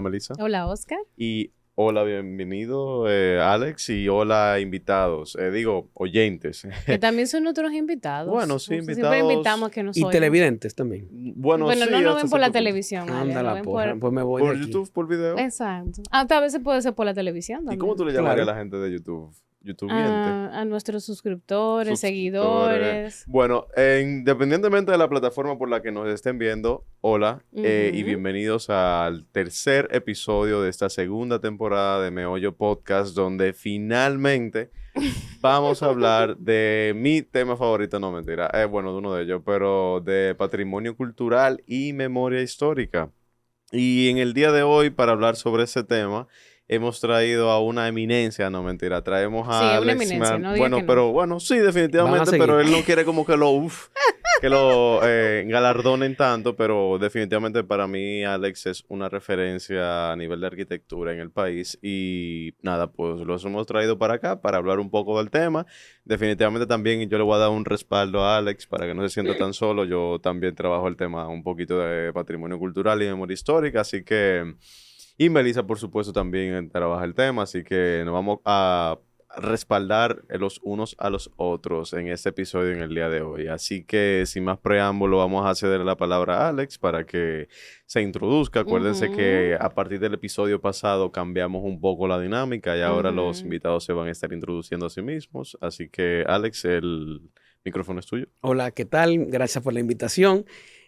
Melissa. Hola, Oscar. Y hola, bienvenido, Alex. Y hola, invitados. Oyentes. Que también son otros invitados. Bueno, sí, Siempre invitados. invitamos que nos Y oigan. televidentes también. Bueno, Bueno, sí, no nos hasta ven por la cierto punto. televisión. Ale, Anda nos la ven porra. Pues me voy de Por aquí. YouTube, por video. Exacto. A veces puede ser por la televisión ¿Y también. cómo tú le llamarías Claro. a la gente de YouTube? ¿YouTubiente? A nuestros suscriptores, Suscriptores. seguidores. Bueno, independientemente de la plataforma por la que nos estén viendo, hola y Ujú. bienvenidos al tercer episodio de esta segunda temporada de Meollo Podcast, donde finalmente vamos a hablar de mi tema favorito, no mentira, bueno, de uno de ellos, pero de patrimonio cultural y memoria histórica. Y en el día de hoy, para hablar sobre ese tema, hemos traído a una eminencia, no mentira, traemos a Sí, una Alex eminencia, no diga bueno, que no. pero bueno, sí, Van a definitivamente, seguir. pero él no quiere como que lo galardonen tanto, pero definitivamente para mí Alex es una referencia a nivel de arquitectura en el país y nada, pues los hemos traído para acá para hablar un poco del tema. Definitivamente también yo le voy a dar un respaldo a Alex para que no se sienta tan solo. Yo también trabajo el tema un poquito de patrimonio cultural y memoria histórica, así que... Y Melissa, por supuesto, también trabaja el tema, así que nos vamos a respaldar los unos a los otros en este episodio en el día de hoy. Así que, sin más preámbulo, vamos a ceder la palabra a Alex para que se introduzca. Acuérdense que a partir del episodio pasado cambiamos un poco la dinámica y ahora los invitados se van a estar introduciendo a sí mismos. Así que, Alex, el micrófono es tuyo. Hola, ¿qué tal? Gracias por la invitación.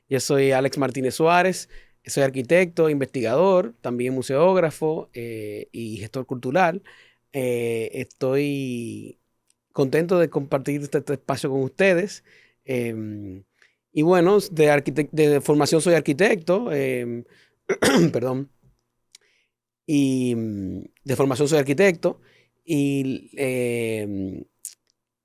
Yo soy Alex Martínez Suárez. Soy arquitecto, investigador, también museógrafo y gestor cultural. Estoy contento de compartir este espacio con ustedes. Y bueno, de formación soy arquitecto, perdón. Y de formación soy arquitecto y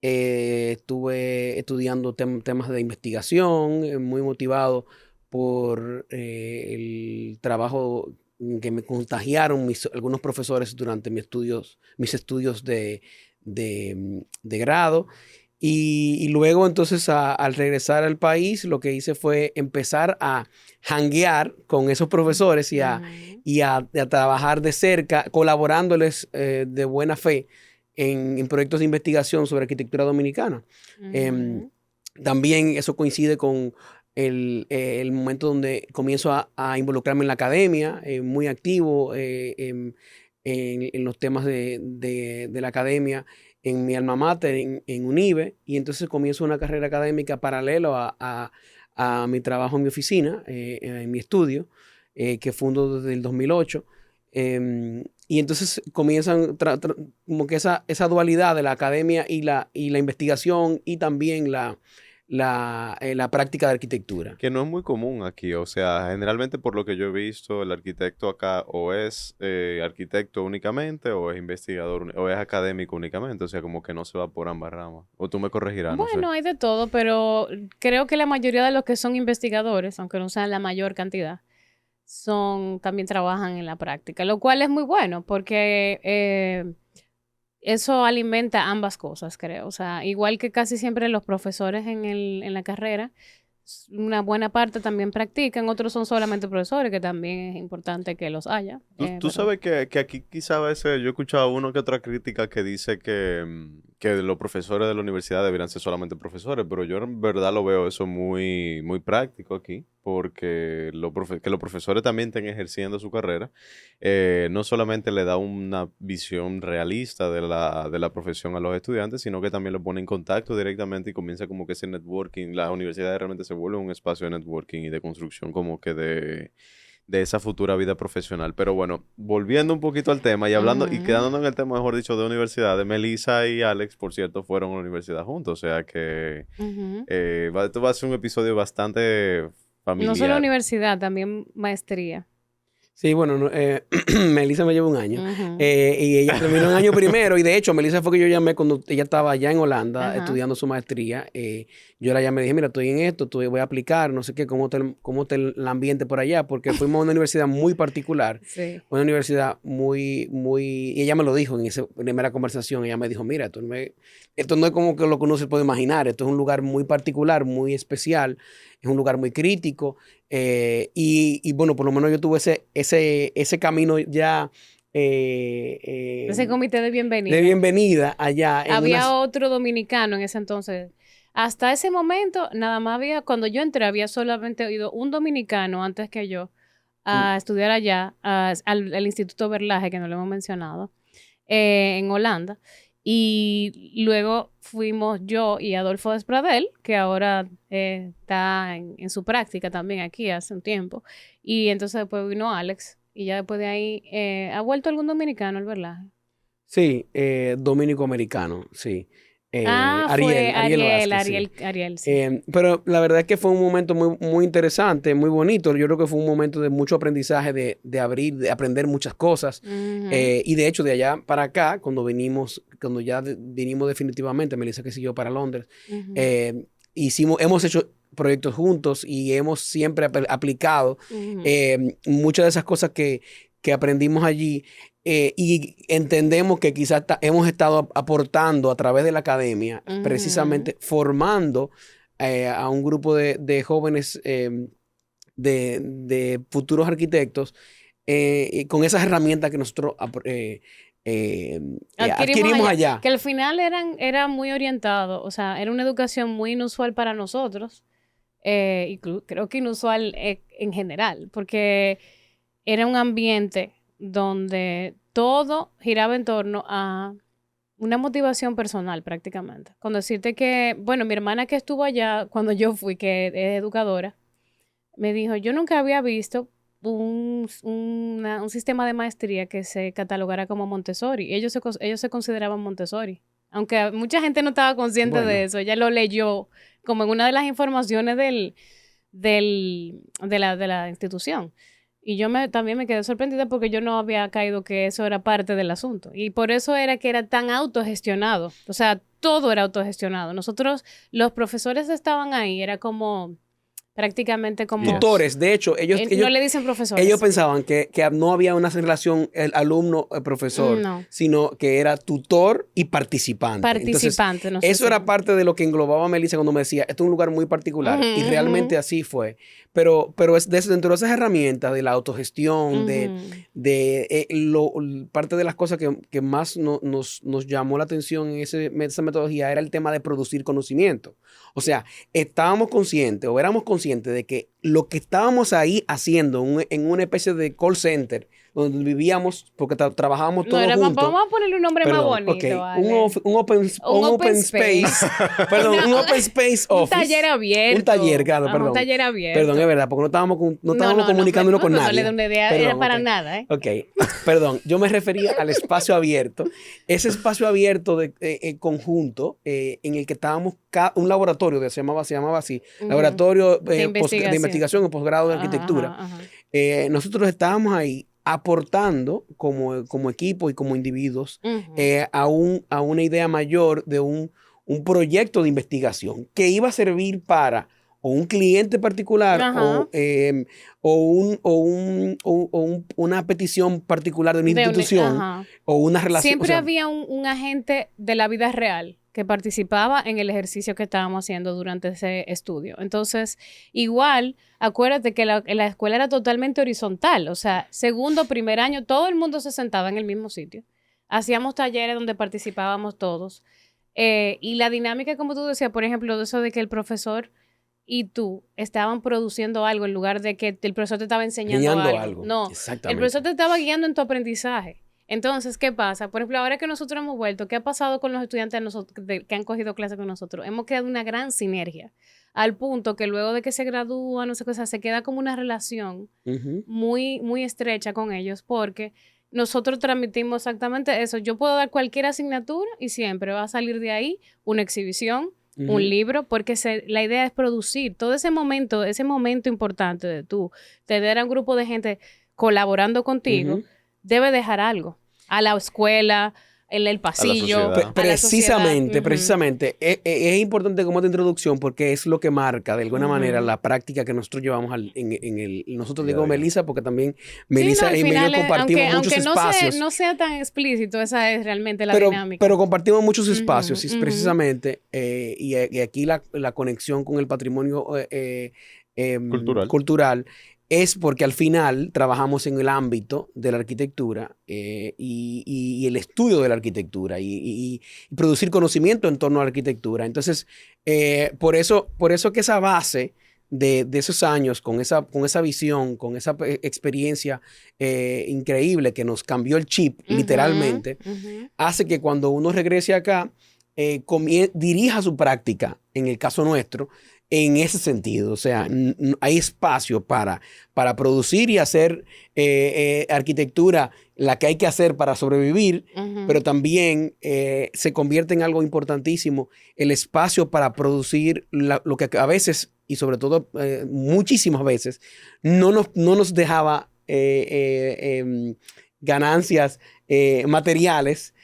estuve estudiando temas de investigación, muy motivado por el trabajo que me contagiaron algunos profesores durante mis estudios de grado. Y luego entonces al regresar al país lo que hice fue empezar a janguear con esos profesores y a trabajar de cerca, colaborándoles de buena fe en proyectos de investigación sobre arquitectura dominicana. También eso coincide con el momento donde comienzo a involucrarme en la academia, muy activo en los temas de la academia, en mi alma mater, en UNIBE, y entonces comienzo una carrera académica paralelo a mi trabajo en mi oficina, en mi estudio, que fundo desde el 2008. Y entonces comienzan como que esa dualidad de la academia y la investigación y también la práctica de arquitectura. Que no es muy común aquí, o sea, generalmente por lo que yo he visto, el arquitecto acá o es arquitecto únicamente o es investigador o es académico únicamente, o sea, como que no se va por ambas ramas. O tú me corregirás, no sé. Bueno, hay de todo, pero creo que la mayoría de los que son investigadores, aunque no sean la mayor cantidad, también trabajan en la práctica, lo cual es muy bueno porque eso alimenta ambas cosas, creo. O sea, igual que casi siempre los profesores en la carrera, una buena parte también practican, otros son solamente profesores, que también es importante que los haya. Tú sabes que aquí quizá a veces yo he escuchado una que otra crítica que dice que los profesores de la universidad deberían ser solamente profesores, pero yo en verdad lo veo eso muy, muy práctico aquí, porque que los profesores también estén ejerciendo su carrera, no solamente le da una visión realista de la profesión a los estudiantes, sino que también lo pone en contacto directamente y comienza como que ese networking. Las universidades realmente se vuelven un espacio de networking y de construcción como que de esa futura vida profesional. Pero bueno, volviendo un poquito al tema y hablando y quedándonos en el tema, mejor dicho, de universidades, Melissa y Alex, por cierto, fueron a la universidad juntos, o sea que esto va a ser un episodio bastante familiar. No solo universidad, también maestría. Sí, bueno, Melissa me lleva un año. Y ella terminó un año primero. Y de hecho, Melissa fue que yo llamé cuando ella estaba allá en Holanda estudiando su maestría. Yo la llamé y dije, mira, estoy en esto, voy a aplicar, no sé qué, cómo está el ambiente por allá. Porque fuimos a una universidad muy particular. Sí. Una universidad muy... Y ella me lo dijo en esa primera conversación. Ella me dijo, mira, esto no es como que lo que uno se puede imaginar. Esto es un lugar muy particular, muy especial. Es un lugar muy crítico. Y bueno, por lo menos yo tuve ese camino ya Ese comité de bienvenida. de bienvenida allá. Había otro dominicano en ese entonces. Hasta ese momento, nada más cuando yo entré, había solamente oído un dominicano antes que yo a estudiar allá, al Instituto Berlage, que no lo hemos mencionado, en Holanda. Y luego fuimos yo y Adolfo Despradel, que ahora está en su práctica también aquí hace un tiempo. Y entonces después vino Alex. Y ya después de ahí, ¿ha vuelto algún dominicano al Berlage? Sí, dominico-americano, sí. Fue Ariel, sí. Pero la verdad es que fue un momento muy, muy interesante, muy bonito. Yo creo que fue un momento de mucho aprendizaje, de aprender muchas cosas. Y de hecho, de allá para acá, cuando ya vinimos definitivamente, Melissa que siguió para Londres, hemos hecho proyectos juntos y hemos siempre aplicado muchas de esas cosas que aprendimos allí. Y entendemos que quizás hemos estado aportando a través de la academia, precisamente formando a un grupo de jóvenes, de futuros arquitectos, con esas herramientas que nosotros adquirimos allá. Que al final era muy orientado, o sea, era una educación muy inusual para nosotros, y creo que inusual en general, porque era un ambiente donde todo giraba en torno a una motivación personal prácticamente. Con decirte que, bueno, mi hermana que estuvo allá cuando yo fui, que es educadora, me dijo, yo nunca había visto un sistema de maestría que se catalogara como Montessori. Ellos se consideraban Montessori. Aunque mucha gente no estaba consciente de eso. Ella lo leyó como en una de las informaciones de la institución. Y yo también me quedé sorprendida porque yo no había caído que eso era parte del asunto. Y por eso era que era tan autogestionado. O sea, todo era autogestionado. Nosotros, los profesores estaban ahí, era como prácticamente como... Tutores. De hecho, ellos no le dicen profesores. Ellos pensaban que no había una relación el alumno-profesor, sino que era tutor y participante. Participante. Entonces, eso era parte de lo que englobaba Melissa cuando me decía, esto es un lugar muy particular. Y realmente así fue. Pero es dentro de esas herramientas de la autogestión, parte de las cosas que más nos llamó la atención en esa metodología era el tema de producir conocimiento. O sea, éramos conscientes de que lo que estábamos ahí haciendo en una especie de call center, donde vivíamos, porque trabajábamos todos juntos. Vamos a ponerle un nombre más bonito. Okay. Vale. Un open space. Perdón, un open space office. Un taller abierto. Un taller, claro, perdón. Un taller abierto. Perdón, es verdad, porque no estábamos comunicándonos con nadie. No le doy una idea, era para nada, ¿eh? Ok, perdón, yo me refería al espacio abierto. Ese espacio abierto conjunto en el que estábamos, un laboratorio que se llamaba así, laboratorio de investigación en posgrado de arquitectura. Nosotros estábamos ahí aportando como equipo y como individuos a una idea mayor de un proyecto de investigación que iba a servir para o un cliente particular o una petición particular de una institución o una relación. Siempre había un agente de la vida real que participaba en el ejercicio que estábamos haciendo durante ese estudio. Entonces, igual, acuérdate que la escuela era totalmente horizontal. O sea, segundo, primer año, todo el mundo se sentaba en el mismo sitio. Hacíamos talleres donde participábamos todos. Y la dinámica, como tú decías, por ejemplo, de eso de que el profesor y tú estaban produciendo algo en lugar de que el profesor te estaba enseñando algo. No, el profesor te estaba guiando en tu aprendizaje. Entonces, ¿qué pasa? Por ejemplo, ahora que nosotros hemos vuelto, ¿qué ha pasado con los estudiantes de nosotros que han cogido clases con nosotros? Hemos creado una gran sinergia, al punto que luego de que se gradúan, no sé qué, se queda como una relación muy, muy estrecha con ellos, porque nosotros transmitimos exactamente eso. Yo puedo dar cualquier asignatura y siempre va a salir de ahí una exhibición, un libro, porque la idea es producir todo ese momento importante de tú tener a un grupo de gente colaborando contigo, debe dejar algo a la escuela, en el pasillo, precisamente. Es importante como esta introducción porque es lo que marca de alguna manera la práctica que nosotros llevamos nosotros digo Melissa porque también Melissa y yo compartimos muchos espacios. Aunque no sea tan explícito, esa es realmente la dinámica. Pero compartimos muchos espacios y precisamente, y aquí la conexión con el patrimonio cultural es porque al final trabajamos en el ámbito de la arquitectura y el estudio de la arquitectura y producir conocimiento en torno a la arquitectura. Entonces, por eso que esa base de esos años, con esa visión, con esa experiencia increíble que nos cambió el chip, literalmente, hace que cuando uno regrese acá, dirija su práctica, en el caso nuestro, en ese sentido. O sea, hay espacio para producir y hacer arquitectura, la que hay que hacer para sobrevivir, pero también se convierte en algo importantísimo el espacio para producir lo que a veces, y sobre todo muchísimas veces, no nos dejaba ganancias materiales,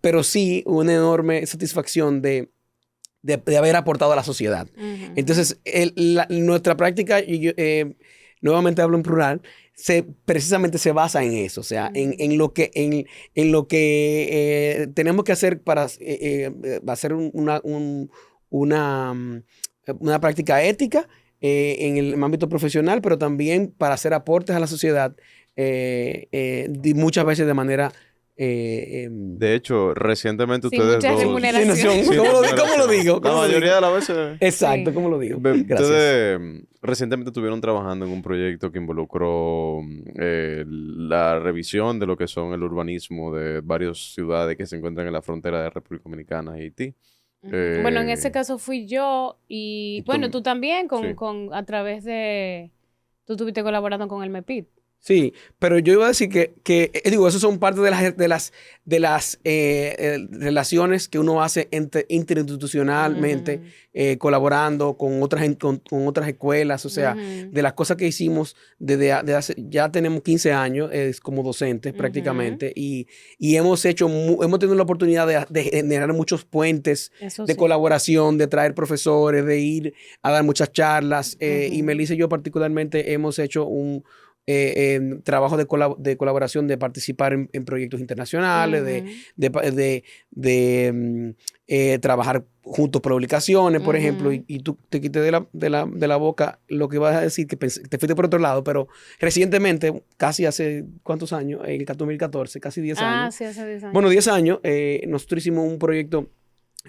pero sí una enorme satisfacción de haber aportado a la sociedad. Entonces, nuestra práctica, nuevamente hablo en plural, precisamente se basa en eso, o sea, en lo que tenemos que hacer para hacer una práctica ética en el ámbito profesional, pero también para hacer aportes a la sociedad, muchas veces de manera... de hecho, recientemente sin ustedes mucha dos... remuneración. ¿Cómo lo digo? La mayoría de las veces... Exacto, Sí. ¿cómo lo digo? Gracias. Ustedes recientemente estuvieron trabajando en un proyecto que involucró la revisión de lo que son el urbanismo de varias ciudades que se encuentran en la frontera de República Dominicana y Haití. Bueno, en ese caso fui yo y bueno, tú también sí. a través de... Tú estuviste colaborando con el MEPIT. Sí, pero yo iba a decir que digo, eso son parte de las relaciones que uno hace interinstitucionalmente, colaborando con otras escuelas, o sea, de las cosas que hicimos desde hace, ya tenemos 15 años como docentes prácticamente, y hemos tenido la oportunidad de generar muchos puentes Eso de sí. colaboración, de traer profesores, de ir a dar muchas charlas, y Melissa y yo particularmente hemos hecho un trabajo de colaboración, de participar en proyectos internacionales, de trabajar juntos por publicaciones, por ejemplo, y tú te quité de la boca lo que ibas a decir, que te fuiste por otro lado, pero recientemente, casi hace, ¿cuántos años? En el 2014, casi 10 años. Sí, hace 10 años. Bueno, 10 años, nosotros hicimos un proyecto,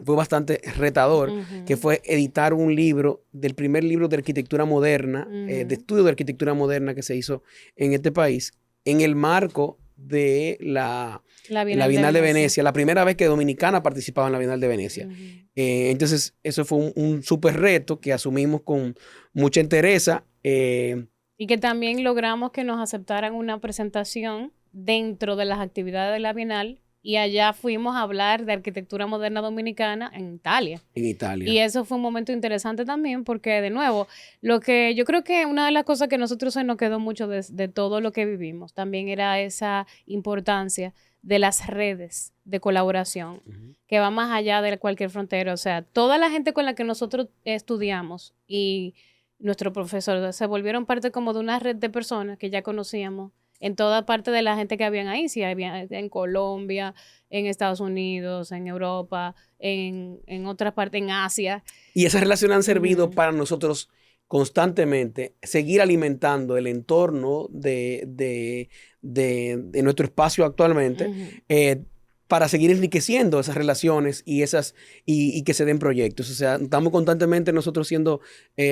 fue bastante retador, que fue editar un libro, del primer libro de arquitectura moderna, de estudio de arquitectura moderna que se hizo en este país, en el marco de la Bienal de Venecia, la primera vez que Dominicana participaba en la Bienal de Venecia. Entonces, eso fue un súper reto que asumimos con mucha entereza. Y que también logramos que nos aceptaran una presentación dentro de las actividades de la Bienal. Y allá fuimos a hablar de arquitectura moderna dominicana en Italia. En Italia. Y eso fue un momento interesante también porque, de nuevo, lo que yo creo que una de las cosas que a nosotros se nos quedó mucho de todo lo que vivimos también era esa importancia de las redes de colaboración, que va más allá de cualquier frontera. O sea, toda la gente con la que nosotros estudiamos y nuestros profesores se volvieron parte como de una red de personas que ya conocíamos en toda parte de la gente que habían ahí, sí, había en Colombia, en Estados Unidos, en Europa, en otras partes, en Asia. Y esas relaciones han servido para nosotros constantemente seguir alimentando el entorno de nuestro espacio actualmente, para seguir enriqueciendo esas relaciones y que se den proyectos. O sea, estamos constantemente nosotros siendo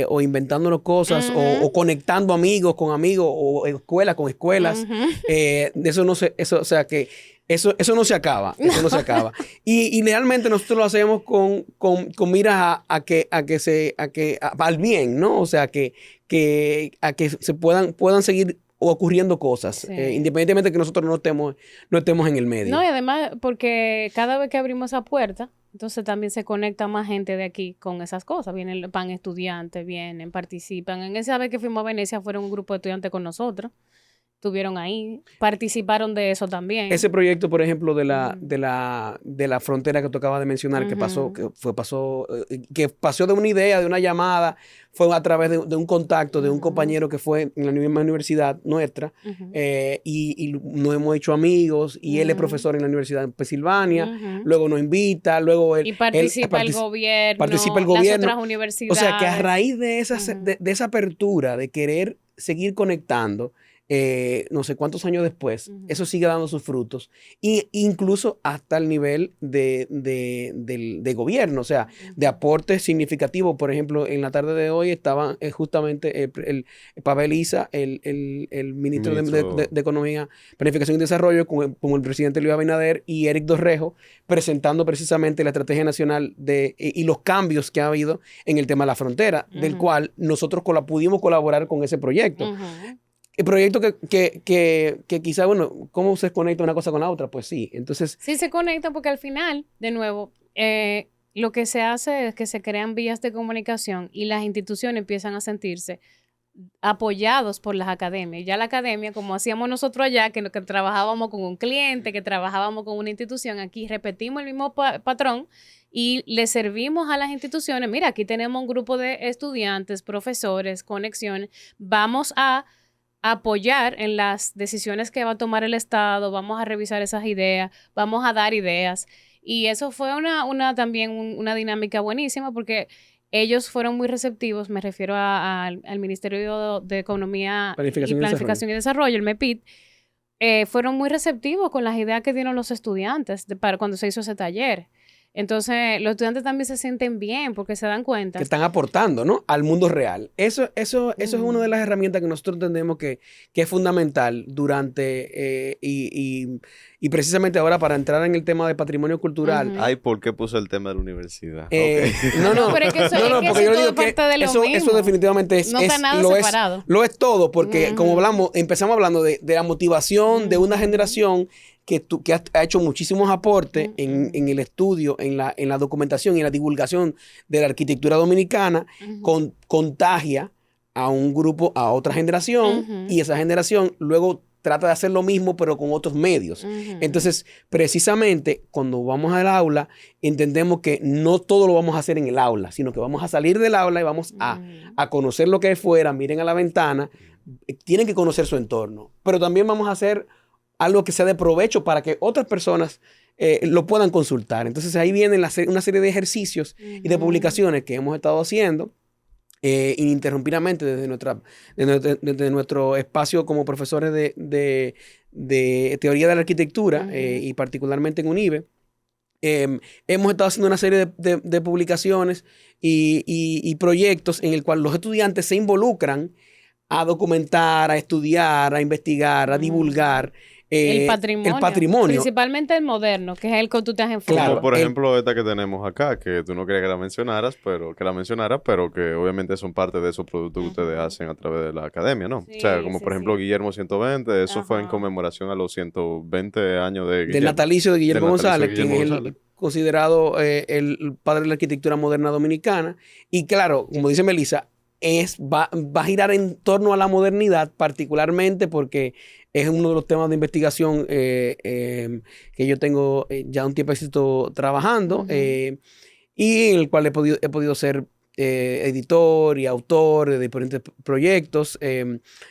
o inventándonos cosas o conectando amigos con amigos o escuelas con escuelas. Eso no se acaba. Eso no se acaba. Y realmente nosotros lo hacemos con miras al bien, ¿no? O sea, a que se puedan seguir ocurriendo cosas, independientemente de que nosotros no estemos en el medio. No, y además porque cada vez que abrimos esa puerta, entonces también se conecta más gente de aquí con esas cosas. Vienen pan estudiantes, vienen, participan. En esa vez que fuimos a Venecia fueron un grupo de estudiantes con nosotros. Estuvieron ahí, participaron de eso también. Ese proyecto, por ejemplo, de la frontera que tú acabas de mencionar, que pasó de una idea, de una llamada, fue a través de un contacto de un compañero que fue en la misma universidad nuestra, y nos hemos hecho amigos, y él es profesor en la Universidad de Pensilvania, luego nos invita, luego y participa el gobierno, participa el gobierno, las otras universidades. O sea, que a raíz de esa apertura de querer seguir conectando, no sé cuántos años después, eso sigue dando sus frutos, e incluso hasta el nivel de gobierno, o sea, de aportes significativos. Por ejemplo, en la tarde de hoy estaban justamente Pavel Isa, el ministro de Economía, Planificación y Desarrollo, con el presidente Luis Abinader y Eric Dorrejo, presentando precisamente la estrategia nacional y los cambios que ha habido en el tema de la frontera, del cual nosotros pudimos colaborar con ese proyecto. El proyecto que quizá, bueno, ¿cómo se conecta una cosa con la otra? Pues sí, entonces... Sí, se conecta porque al final, de nuevo, lo que se hace es que se crean vías de comunicación y las instituciones empiezan a sentirse apoyados por las academias. Ya la academia, como hacíamos nosotros allá, que trabajábamos con un cliente, que trabajábamos con una institución, aquí repetimos el mismo patrón y le servimos a las instituciones. Mira, aquí tenemos un grupo de estudiantes, profesores, conexiones. Vamos a apoyar en las decisiones que va a tomar el Estado, vamos a revisar esas ideas, vamos a dar ideas. Y eso fue también una dinámica buenísima porque ellos fueron muy receptivos, me refiero al Ministerio de Economía Planificación y Desarrollo, el MEPID, fueron muy receptivos con las ideas que dieron los estudiantes para cuando se hizo ese taller. Entonces, los estudiantes también se sienten bien porque se dan cuenta. Que están aportando, ¿no? Al mundo real. Eso es una de las herramientas que nosotros entendemos que es fundamental durante y precisamente ahora para entrar en el tema de patrimonio cultural. Ay, ¿por qué puso el tema de la universidad? No, pero es que eso, porque yo digo que eso definitivamente no está nada separado. Lo es todo, porque como empezamos hablando de la motivación de una generación que ha hecho muchísimos aportes en el estudio, en la documentación y en la divulgación de la arquitectura dominicana, contagia a un grupo, a otra generación, y esa generación luego trata de hacer lo mismo, pero con otros medios. Entonces, precisamente, cuando vamos al aula, entendemos que no todo lo vamos a hacer en el aula, sino que vamos a salir del aula y vamos a conocer lo que hay fuera, miren a la ventana, tienen que conocer su entorno, pero también vamos a hacer algo que sea de provecho para que otras personas lo puedan consultar. Entonces ahí viene una serie de ejercicios y de publicaciones que hemos estado haciendo ininterrumpidamente desde nuestro espacio como profesores de teoría de la arquitectura y particularmente en UNIBE. Hemos estado haciendo una serie de publicaciones y proyectos en el cual los estudiantes se involucran a documentar, a estudiar, a investigar, a divulgar el patrimonio. Principalmente el moderno, que es el que tú te has enfocado. Como por ejemplo esta que tenemos acá, que tú no querías que la mencionaras, pero que obviamente son parte de esos productos que ustedes hacen a través de la academia, ¿no? Sí, o sea, como por ejemplo Guillermo 120, eso fue en conmemoración a los 120 años del natalicio de Guillermo González, quien es considerado el padre de la arquitectura moderna dominicana. Y claro, como dice Melissa, va a girar en torno a la modernidad, particularmente porque es uno de los temas de investigación que yo tengo ya un tiempo trabajando y en el cual he podido ser editor y autor de diferentes proyectos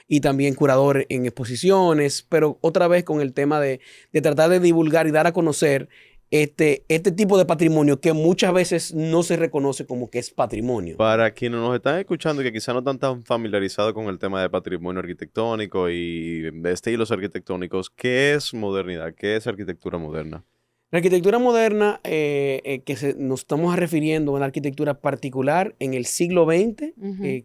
y también curador en exposiciones, pero otra vez con el tema de tratar de divulgar y dar a conocer este tipo de patrimonio que muchas veces no se reconoce como que es patrimonio. Para quienes nos están escuchando y que quizás no están tan familiarizados con el tema de patrimonio arquitectónico y de estilos arquitectónicos, ¿qué es modernidad? ¿Qué es arquitectura moderna? La arquitectura moderna, nos estamos refiriendo a una arquitectura particular en el siglo XX,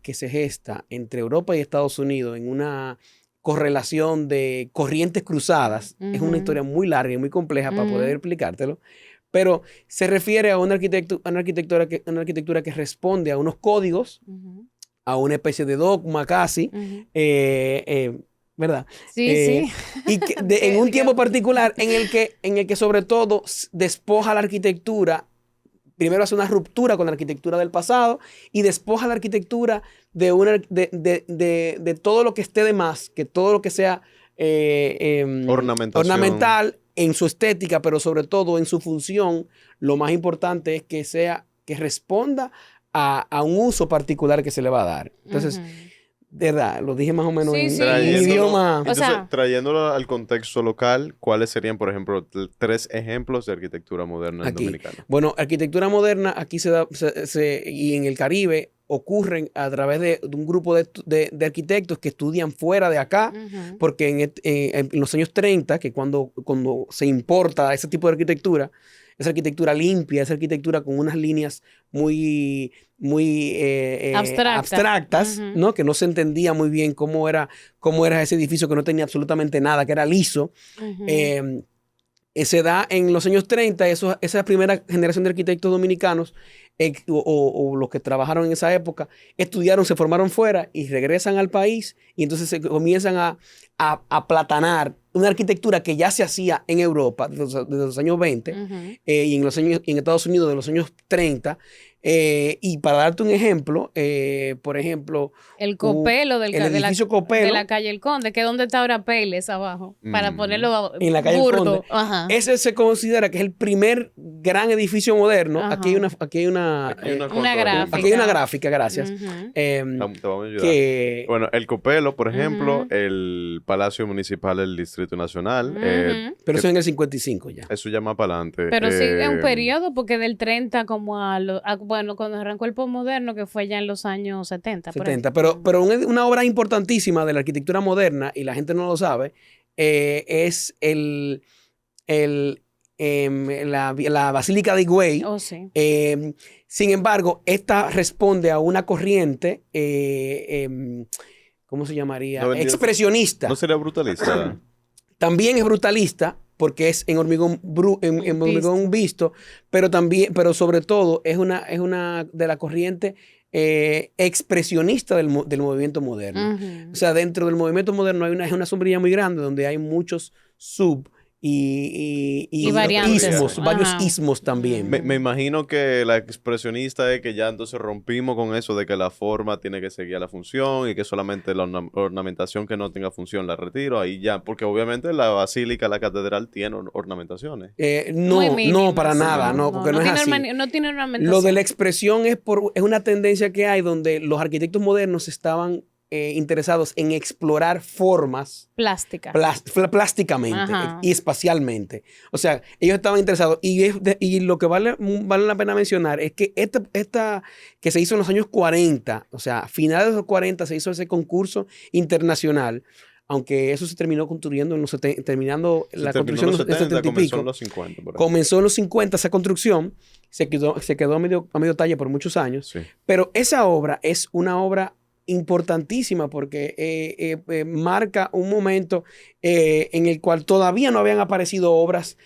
que se gesta entre Europa y Estados Unidos en una correlación de corrientes cruzadas. Es una historia muy larga y muy compleja para poder explicártelo, pero se refiere a una arquitectura que responde a unos códigos, a una especie de dogma casi, ¿verdad? Sí. Y en un tiempo particular en el que sobre todo despoja la arquitectura. Primero hace una ruptura con la arquitectura del pasado y despoja la arquitectura de todo lo que esté de más, que todo lo que sea ornamental en su estética, pero sobre todo en su función. Lo más importante es que responda a un uso particular que se le va a dar. Entonces, de verdad, lo dije más o menos en idioma. Entonces, trayéndolo al contexto local, ¿cuáles serían, por ejemplo, 3 ejemplos de arquitectura moderna en Dominicana? Bueno, arquitectura moderna aquí se da, y en el Caribe, ocurren a través de un grupo de arquitectos que estudian fuera de acá, porque en los años 30, que cuando se importa ese tipo de arquitectura, esa arquitectura limpia, esa arquitectura con unas líneas muy abstractas, ¿no? Que no se entendía muy bien cómo era ese edificio, que no tenía absolutamente nada, que era liso. Se da en los años 30, esa primera generación de arquitectos dominicanos o los que trabajaron en esa época, estudiaron, se formaron fuera y regresan al país y entonces se comienzan a aplatanar una arquitectura que ya se hacía en Europa desde los años 20 y en Estados Unidos de los años 30. Y para darte un ejemplo, por ejemplo... El Copelo el edificio Copelo, de la calle El Conde, que es donde está ahora Peles abajo, para ponerlo en la calle burdo. El Conde. Ese se considera que es el primer gran edificio moderno. Aquí hay una gráfica, gracias. Te vamos a ayudar. Bueno, el Copelo, por ejemplo, el Palacio Municipal del Distrito Nacional. Pero eso es en el 55 ya. Eso ya más para adelante. Pero sí, es un periodo, porque del 30 como bueno, cuando arrancó el postmoderno, que fue ya en los años 70. Pero una obra importantísima de la arquitectura moderna, y la gente no lo sabe, es la Basílica de Higüey. Oh, sí. Sin embargo, esta responde a una corriente, ¿cómo se llamaría? Expresionista. ¿No sería brutalista? También es brutalista, porque es en hormigón visto, pero sobre todo es una de la corriente expresionista del movimiento moderno. O sea, dentro del movimiento moderno es una sombrilla muy grande donde hay muchos y variantes. Varios ismos también. Me imagino que la expresionista es que ya entonces rompimos con eso de que la forma tiene que seguir a la función y que solamente la ornamentación que no tenga función la retiro. Ahí ya, porque obviamente la basílica, la catedral tiene ornamentaciones. No, para nada, porque no es así. No tiene ornamentación. Lo de la expresión es una tendencia que hay donde los arquitectos modernos estaban interesados en explorar formas plásticamente y espacialmente. O sea, ellos estaban interesados y lo que vale la pena mencionar es que esta que se hizo en los años 40, o sea, a finales de los 40 se hizo ese concurso internacional, aunque eso se terminó construyendo terminando la construcción en los 70 y pico. Comenzó en los 50. Comenzó en los 50 esa construcción, se quedó a medio talle por muchos años, sí. Pero esa obra es una obra importantísima porque marca un momento en el cual todavía no habían aparecido obras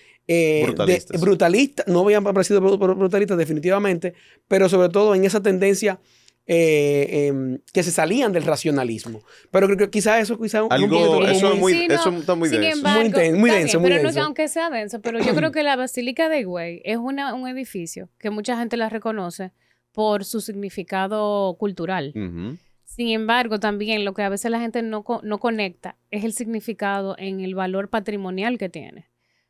brutalistas, no habían aparecido brutalistas definitivamente, pero sobre todo en esa tendencia que se salían del racionalismo. Pero creo que quizás eso eso está muy denso. Muy denso. No, aunque sea denso, pero yo creo que la Basílica de Higüey es un edificio que mucha gente la reconoce por su significado cultural. Sin embargo, también lo que a veces la gente no conecta es el significado en el valor patrimonial que tiene.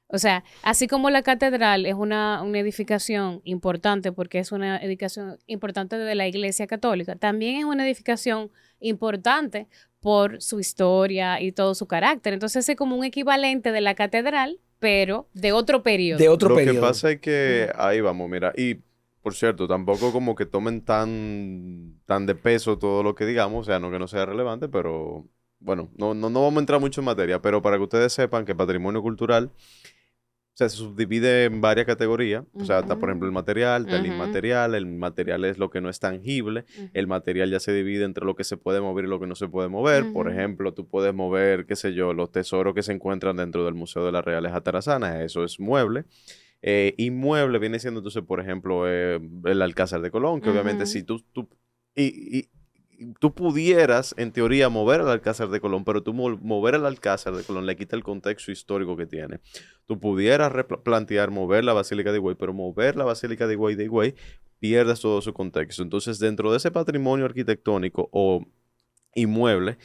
O sea, así como la catedral es una edificación importante porque es una edificación importante de la Iglesia Católica, también es una edificación importante por su historia y todo su carácter. Entonces es como un equivalente de la catedral, pero de otro periodo. Lo que pasa es que ahí vamos, mira, y por cierto, tampoco como que tomen tan de peso todo lo que digamos, o sea, no que no sea relevante, pero bueno, no vamos a entrar mucho en materia, pero para que ustedes sepan que patrimonio cultural, o sea, se subdivide en varias categorías, o sea, está por ejemplo el material, está el material es lo que no es tangible, el material ya se divide entre lo que se puede mover y lo que no se puede mover, por ejemplo, tú puedes mover, qué sé yo, los tesoros que se encuentran dentro del Museo de las Reales Atarazanas, eso es mueble. Inmueble viene siendo entonces, por ejemplo, el Alcázar de Colón, que obviamente si tú pudieras, en teoría, mover el Alcázar de Colón, pero tú mover el Alcázar de Colón le quita el contexto histórico que tiene. Tú pudieras plantear mover la Basílica de Higüey, pero mover la Basílica de Higüey pierdes todo su contexto. Entonces, dentro de ese patrimonio arquitectónico o inmueble,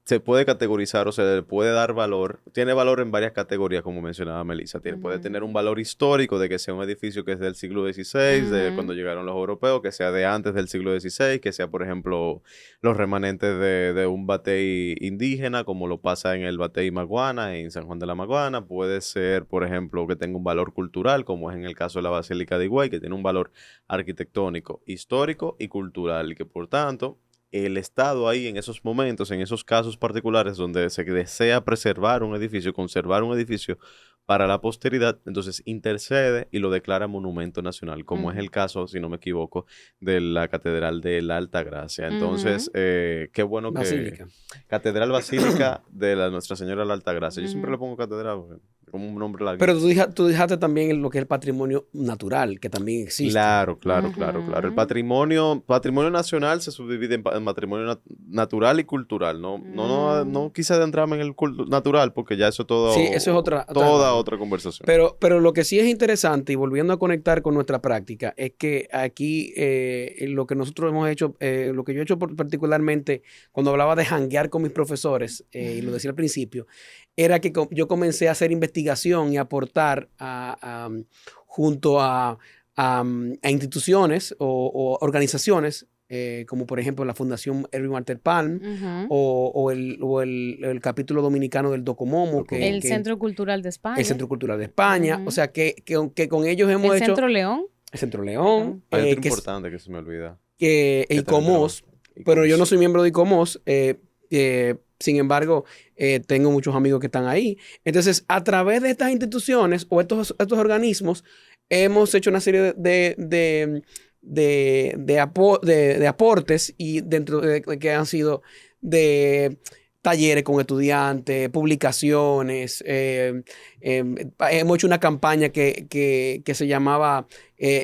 se puede categorizar o se le puede dar valor. Tiene valor en varias categorías, como mencionaba Melissa. Puede tener un valor histórico de que sea un edificio que es del siglo XVI, de cuando llegaron los europeos, que sea de antes del siglo XVI, que sea, por ejemplo, los remanentes de un batey indígena, como lo pasa en el batey Maguana, en San Juan de la Maguana. Puede ser, por ejemplo, que tenga un valor cultural, como es en el caso de la Basílica de Higüey, que tiene un valor arquitectónico, histórico y cultural, y que, por tanto, el Estado ahí en esos momentos, en esos casos particulares donde se desea preservar un edificio, conservar un edificio para la posteridad, entonces intercede y lo declara monumento nacional, como es el caso, si no me equivoco, de la Catedral de la Altagracia. Entonces, qué bueno Basílica. que... Catedral Basílica de la Nuestra Señora de la Altagracia. Yo siempre le pongo catedral como un nombre largo. Pero tú dejaste también lo que es el patrimonio natural, que también existe. Claro. El patrimonio nacional se subdivide en patrimonio natural y cultural. No quise adentrarme en el natural porque ya eso todo... Sí, eso es otra conversación. Pero lo que sí es interesante, y volviendo a conectar con nuestra práctica, es que aquí lo que nosotros hemos hecho, lo que yo he hecho particularmente cuando hablaba de janguear con mis profesores, y lo decía al principio, era que yo comencé a hacer investigación y aportar junto a instituciones o organizaciones, como por ejemplo la Fundación Erwin Walter Palm o el capítulo dominicano del Docomomo. El Centro Cultural de España. El Centro Cultural de España. O sea, que con ellos hemos hecho... ¿El Centro León? El Centro León. Hay otro importante que se me olvida. ICOMOS. Pero yo no soy miembro de ICOMOS. Sin embargo, tengo muchos amigos que están ahí. Entonces, a través de estas instituciones o estos organismos, hemos hecho una serie de aportes y dentro de que han sido de talleres con estudiantes, publicaciones. Hemos hecho una campaña que se llamaba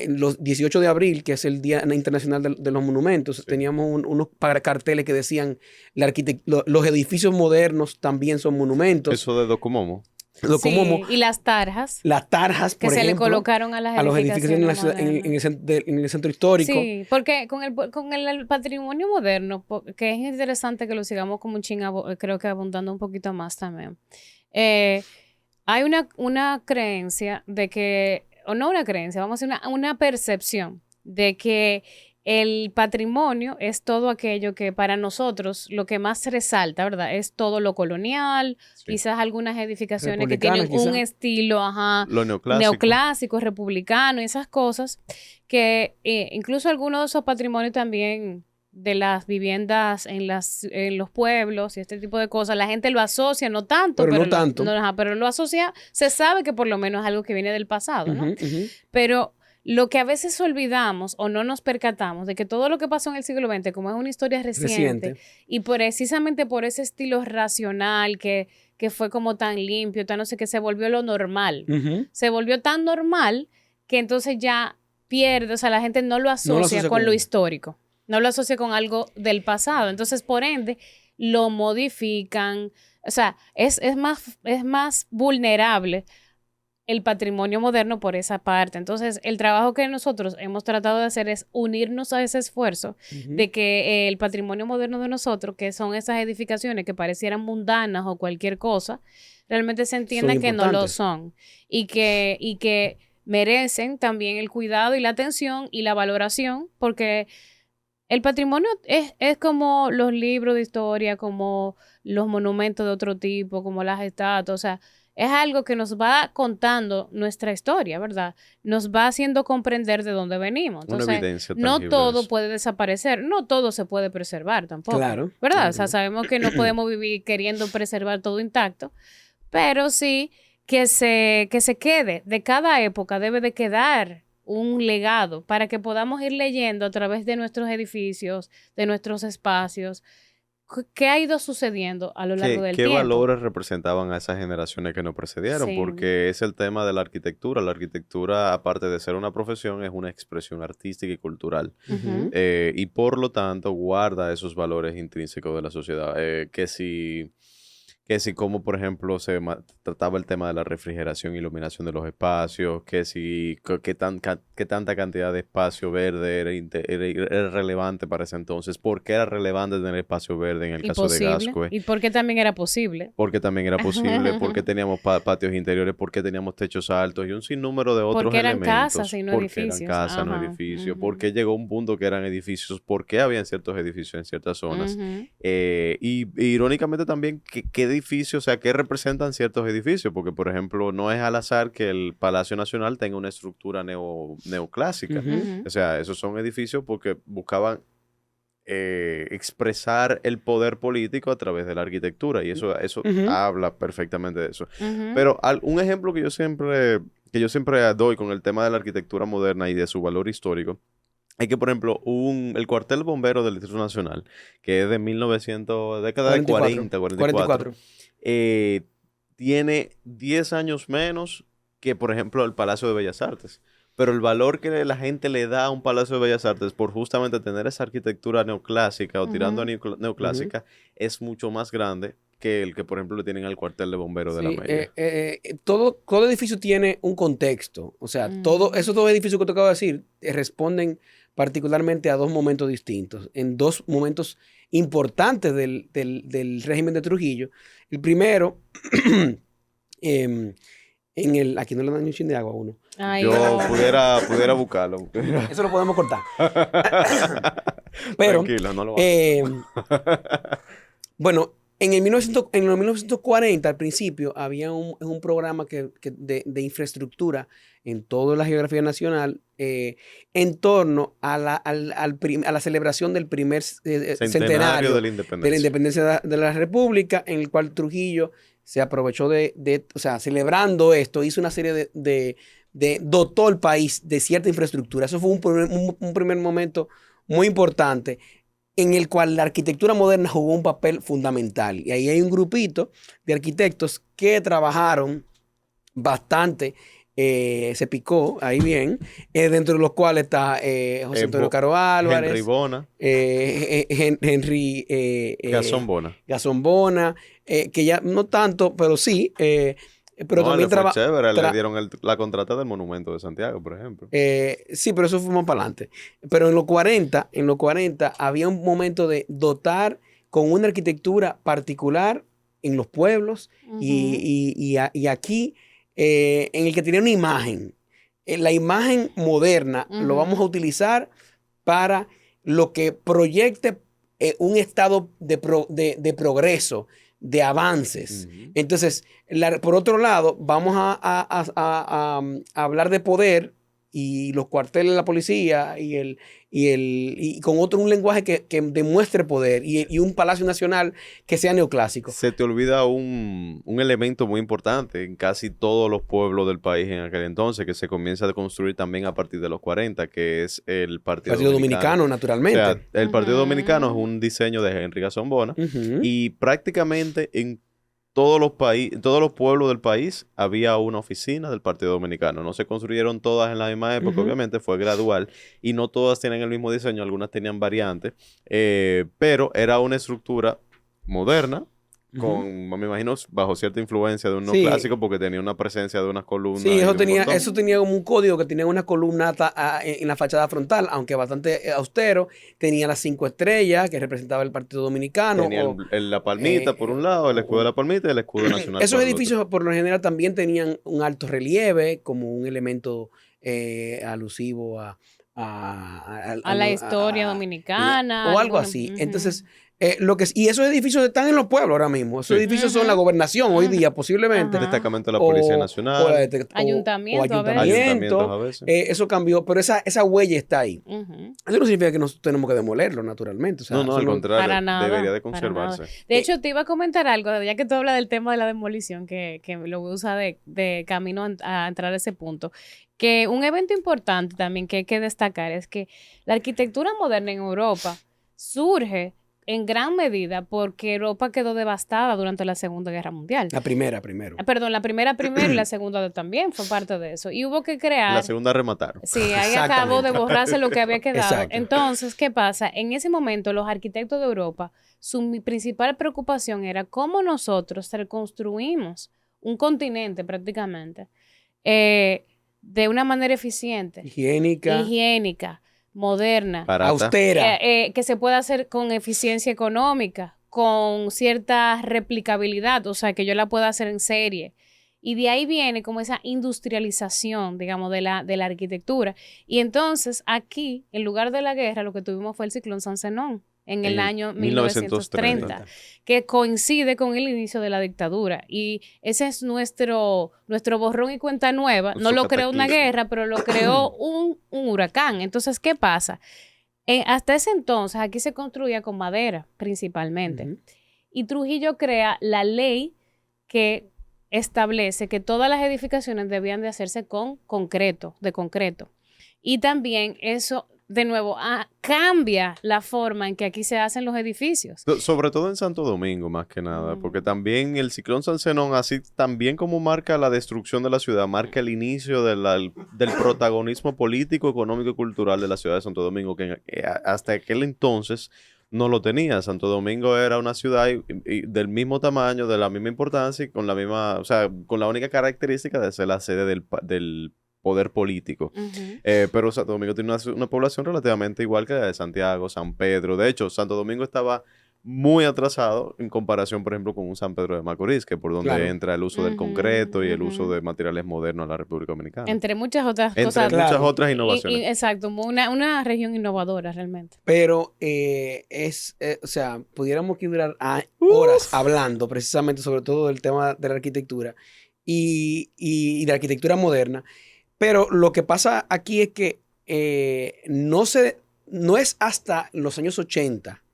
los 18 de abril, que es el Día Internacional de los Monumentos. Sí. Teníamos unos carteles que decían los edificios modernos también son monumentos. Eso de Docomomo. Sí, y las tarjas. Las tarjas, por ejemplo. Que se le colocaron a las edificaciones en el centro histórico. Sí, porque con el patrimonio moderno, que es interesante que lo sigamos como un creo que abundando un poquito más también. Hay una creencia de que, o no una creencia, vamos a decir una percepción de que el patrimonio es todo aquello que para nosotros lo que más resalta, ¿verdad? Es todo lo colonial, quizás algunas edificaciones que tienen un estilo lo neoclásico, republicano y esas cosas, que incluso algunos de esos patrimonios también de las viviendas en los pueblos y este tipo de cosas, la gente lo asocia, no tanto, pero lo asocia, se sabe que por lo menos es algo que viene del pasado, ¿no? Pero lo que a veces olvidamos o no nos percatamos de que todo lo que pasó en el siglo XX, como es una historia reciente. Y precisamente por ese estilo racional que fue como tan limpio, tan no sé qué, se volvió lo normal. Se volvió tan normal que entonces ya pierde, o sea, la gente no lo asocia con lo histórico, no lo asocia con algo del pasado. Entonces, por ende, lo modifican. O sea, es más vulnerable el patrimonio moderno por esa parte. Entonces, el trabajo que nosotros hemos tratado de hacer es unirnos a ese esfuerzo de que el patrimonio moderno de nosotros, que son esas edificaciones que parecieran mundanas o cualquier cosa, realmente se entienda que no lo son y que merecen también el cuidado y la atención y la valoración, porque el patrimonio es como los libros de historia, como los monumentos de otro tipo, como las estatuas, o sea, es algo que nos va contando nuestra historia, ¿verdad? Nos va haciendo comprender de dónde venimos. Entonces, una evidencia no todo puede desaparecer, no todo se puede preservar tampoco. Claro. ¿Verdad? Claro. O sea, sabemos que no podemos vivir queriendo preservar todo intacto, pero sí que se quede. De cada época debe de quedar un legado para que podamos ir leyendo a través de nuestros edificios, de nuestros espacios, ¿qué ha ido sucediendo a lo largo del tiempo? ¿Qué valores representaban a esas generaciones que nos precedieron? Sí. Porque es el tema de la arquitectura. La arquitectura, aparte de ser una profesión, es una expresión artística y cultural. Y por lo tanto, guarda esos valores intrínsecos de la sociedad. Que si Que si como, por ejemplo, trataba el tema de la refrigeración e iluminación de los espacios, que si qué tanta cantidad de espacio verde era relevante para ese entonces, por qué era relevante tener espacio verde en el Y caso de posible. Gascue, Y porque también era posible. porque también era posible, porque teníamos patios interiores, porque teníamos techos altos y un sinnúmero de otros Porque eran elementos. casas y no Porque eran edificios. casas, no Ajá. edificios, porque llegó un punto que eran edificios, porque habían ciertos edificios en ciertas zonas. Ujú. Y irónicamente también, ¿qué edificios, o sea, qué representan ciertos edificios? Porque, por ejemplo, no es al azar que el Palacio Nacional tenga una estructura neoclásica. Ujú. Ujú. O sea, esos son edificios porque buscaban expresar el poder político a través de la arquitectura y eso Ujú. habla perfectamente de eso. Ujú. Pero un ejemplo que yo siempre doy con el tema de la arquitectura moderna y de su valor histórico es que, por ejemplo, el cuartel bombero del Distrito Nacional, que es de 1900, década de 40, 44, tiene 10 años menos que, por ejemplo, el Palacio de Bellas Artes. Pero el valor que la gente le da a un Palacio de Bellas Artes por justamente tener esa arquitectura neoclásica o tirando a Ujú. neoclásica es mucho más grande que el que, por ejemplo, le tienen al cuartel de bomberos de la Sí, Mella. todo edificio tiene un contexto. O sea, Ujú. esos dos edificios que te acabo de decir responden particularmente a dos momentos distintos, en dos momentos importantes del régimen de Trujillo. El primero, em, aquí no le dan ni un chin de agua a uno. Ay, Yo hombre. pudiera buscarlo. Eso lo podemos cortar. Pero, Tranquilo, no lo va. em, bueno, en los 1940, al principio, había un programa de infraestructura en toda la geografía nacional en torno a la celebración del primer Centenario de centenario la de la Independencia. independencia de la República, en el cual Trujillo se aprovechó o sea, celebrando esto, hizo una serie dotó el país de cierta infraestructura. Eso fue un primer momento muy importante en el cual la arquitectura moderna jugó un papel fundamental. Y ahí hay un grupito de arquitectos que trabajaron bastante, se picó ahí bien, dentro de los cuales está José Antonio Caro Henry Álvarez, Bona, Henry Gazón Bona. Gasón Bona, que ya no tanto, pero sí, pero No, también le fue chévere, le dieron la contrata del Monumento de Santiago, por ejemplo. sí, pero eso fue más para adelante. Pero en los 40 había un momento de dotar con una arquitectura particular en los pueblos Ujú. y aquí en el que tenía una imagen. La imagen moderna lo vamos a Ujú. utilizar para lo que proyecte un estado de progreso, de avances. Ujú. Entonces, por otro lado, vamos a hablar de poder y los cuarteles de la policía y con un lenguaje que demuestre poder y un Palacio Nacional que sea neoclásico. Se te olvida un elemento muy importante en casi todos los pueblos del país en aquel entonces, que se comienza a construir también a partir de los 40, que es el Partido Partido Dominicano. Dominicano, O sea, naturalmente. el Partido Dominicano es Ujú. un diseño de Henry Gazón Bona Ujú. y prácticamente en todos los pueblos del país había una oficina del Partido Dominicano. No se construyeron todas en la misma época, Ujú. obviamente, fue gradual y no todas tienen el mismo diseño, algunas tenían variantes, pero era una estructura moderna, Ujú. me imagino, bajo cierta influencia de un Sí. neoclásico, porque tenía una presencia de unas columnas Sí, y eso de un portón. tenía como un código que tenía una columnata en la fachada frontal, aunque bastante austero. Tenía las 5 estrellas que representaba el Partido Dominicano. Tenía la palmita por un lado, el escudo de la palmita y el escudo nacional Esos por el otro. edificios por lo general también tenían un alto relieve como un elemento alusivo A la historia dominicana, o algo alguna. así. Ujú. Entonces, y esos edificios están en los pueblos ahora mismo. Esos Sí. edificios son la Ujú. gobernación hoy día, posiblemente. El Ajá. destacamento de la Policía O Nacional, Ayuntamiento a veces. ayuntamientos ayuntamiento. a veces. Eso cambió, pero esa huella está ahí. Ujú. Eso no significa que nosotros tenemos que demolerlo, naturalmente. O sea, No, al contrario, Para nada, debería de para nada. conservarse. De hecho, te iba a comentar algo, ya que tú hablas del tema de la demolición, que lo usa de camino a entrar a ese punto, que un evento importante también que hay que destacar es que la arquitectura moderna en Europa surge en gran medida porque Europa quedó devastada durante la Segunda Guerra Mundial. La primera primero. Perdón, la primera primero y la segunda también fue parte de eso. Y hubo que crear... La segunda remataron. Sí, ahí acabó de borrarse lo que había quedado. Exacto. Entonces, ¿qué pasa? En ese momento, los arquitectos de Europa, su principal preocupación era cómo nosotros reconstruimos un continente prácticamente de una manera eficiente, higiénica, moderna, Barata. austera. que se pueda hacer con eficiencia económica, con cierta replicabilidad, o sea, que yo la pueda hacer en serie. Y de ahí viene como esa industrialización, digamos, de la arquitectura. Y entonces aquí, en lugar de la guerra, lo que tuvimos fue el ciclón San Zenón en el año 1930, que coincide con el inicio de la dictadura. Y ese es nuestro borrón y cuenta nueva. No lo creó una guerra, pero lo creó un huracán. Entonces, ¿qué pasa? Hasta ese entonces aquí se construía con madera principalmente. Y Trujillo crea la ley que establece que todas las edificaciones debían de hacerse con concreto. Y también eso, de nuevo, cambia la forma en que aquí se hacen los edificios. Sobre todo en Santo Domingo, más que nada, porque también el ciclón San Zenón, así también como marca la destrucción de la ciudad, marca el inicio del protagonismo político, económico y cultural de la ciudad de Santo Domingo, que hasta aquel entonces no lo tenía. Santo Domingo era una ciudad y del mismo tamaño, de la misma importancia y con la misma, o sea, con la única característica de ser la sede del poder político. Pero Santo Domingo tiene una población relativamente igual que la de Santiago, San Pedro. De hecho, Santo Domingo estaba muy atrasado en comparación, por ejemplo, con un San Pedro de Macorís, que por donde entra el uso del concreto y el uso de materiales modernos en la República Dominicana. Entre muchas otras cosas. Entre muchas otras innovaciones. Exacto, una región innovadora realmente. Pero o sea, pudiéramos que durar horas hablando precisamente sobre todo del tema de la arquitectura y de la arquitectura moderna. Pero lo que pasa aquí es que no es hasta los años 80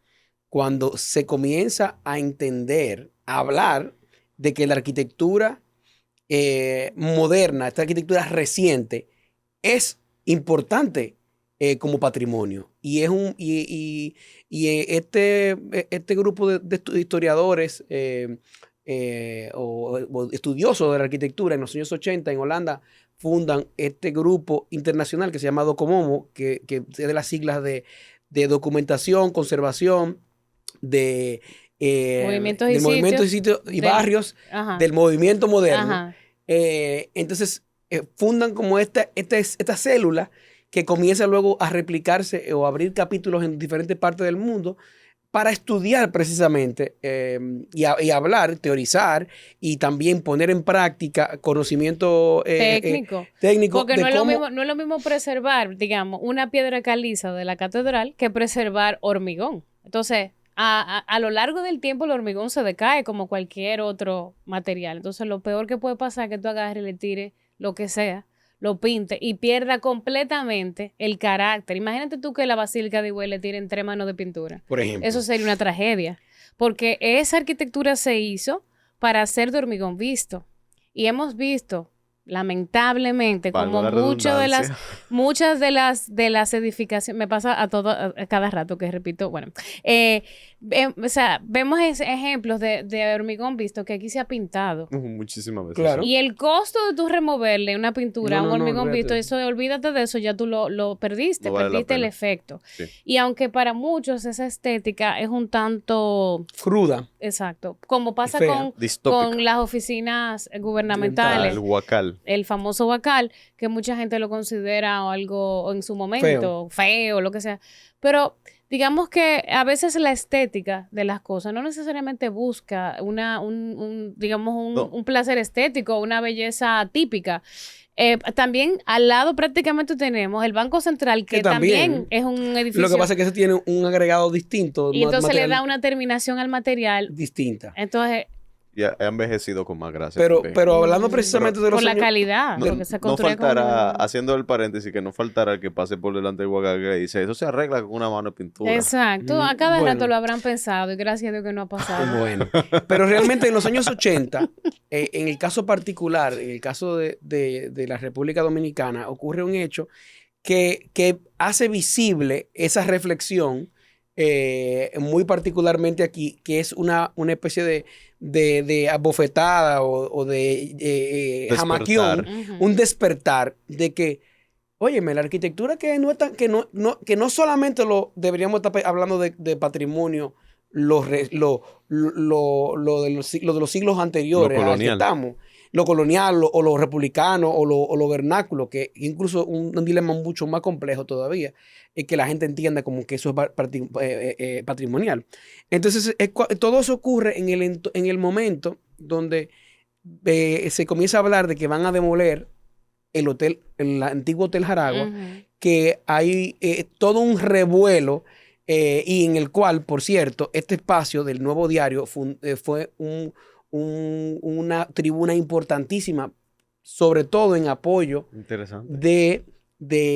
cuando se comienza a entender, a hablar de que la arquitectura moderna, esta arquitectura reciente, es importante como patrimonio. Y este grupo de historiadores o estudiosos de la arquitectura en los años 80 en Holanda fundan este grupo internacional que se llama DOCOMOMO, que es de las siglas de documentación, conservación, de movimientos y sitios y barrios del movimiento moderno. Entonces fundan como esta célula que comienza luego a replicarse o abrir capítulos en diferentes partes del mundo para estudiar precisamente y hablar, teorizar y también poner en práctica conocimiento técnico. Porque no es lo mismo preservar, digamos, una piedra caliza de la catedral que preservar hormigón. Entonces, a lo largo del tiempo el hormigón se decae como cualquier otro material. Entonces, lo peor que puede pasar es que tú agarres y le tires lo que sea, lo pinte y pierda completamente el carácter. Imagínate tú que la Basílica de Higüey le tiren 3 manos de pintura. Por ejemplo. Eso sería una tragedia. Porque esa arquitectura se hizo para ser de hormigón visto. Y hemos visto, lamentablemente, como muchas de las edificaciones, me pasa a cada rato que repito, bueno, o sea, vemos ejemplos de hormigón visto que aquí se ha pintado. Muchísimas veces. Claro. Y el costo de tú removerle una pintura a un hormigón visto, eso, olvídate de eso, ya tú lo perdiste, no vale perdiste el efecto. Sí. Y aunque para muchos esa estética es un tanto cruda. Exacto. Como pasa con las oficinas gubernamentales. El Huacal. El famoso Huacal, que mucha gente lo considera algo en su momento feo, lo que sea. Pero digamos que a veces la estética de las cosas no necesariamente busca un placer estético, una belleza típica. También al lado prácticamente tenemos el Banco Central, que también es un edificio. Lo que pasa es que ese tiene un agregado distinto. Y entonces le da una terminación al material distinta. Entonces... Y ha envejecido con más gracia. Pero hablando precisamente de los por la calidad. No faltará, haciendo el paréntesis, que no faltará el que pase por delante de Huacal que dice, eso se arregla con una mano de pintura. Exacto. A cada rato lo habrán pensado y gracias a Dios que no ha pasado. Bueno. Pero realmente en los años 80, en el caso particular, en el caso de la República Dominicana, ocurre un hecho que hace visible esa reflexión muy particularmente aquí, que es una especie de abofetada o de jamaquión, un despertar de que, óyeme, la arquitectura que no, que no solamente lo deberíamos estar hablando de patrimonio, lo de los siglos anteriores Lo al que colonial. estamos, lo colonial o lo republicano o lo vernáculo, que incluso un dilema mucho más complejo todavía, es que la gente entienda como que eso es patrimonial. Entonces, todo eso ocurre en el momento donde se comienza a hablar de que van a demoler el antiguo Hotel Jaragua, que hay todo un revuelo y en el cual, por cierto, este espacio del Nuevo Diario fue una tribuna importantísima, sobre todo en apoyo de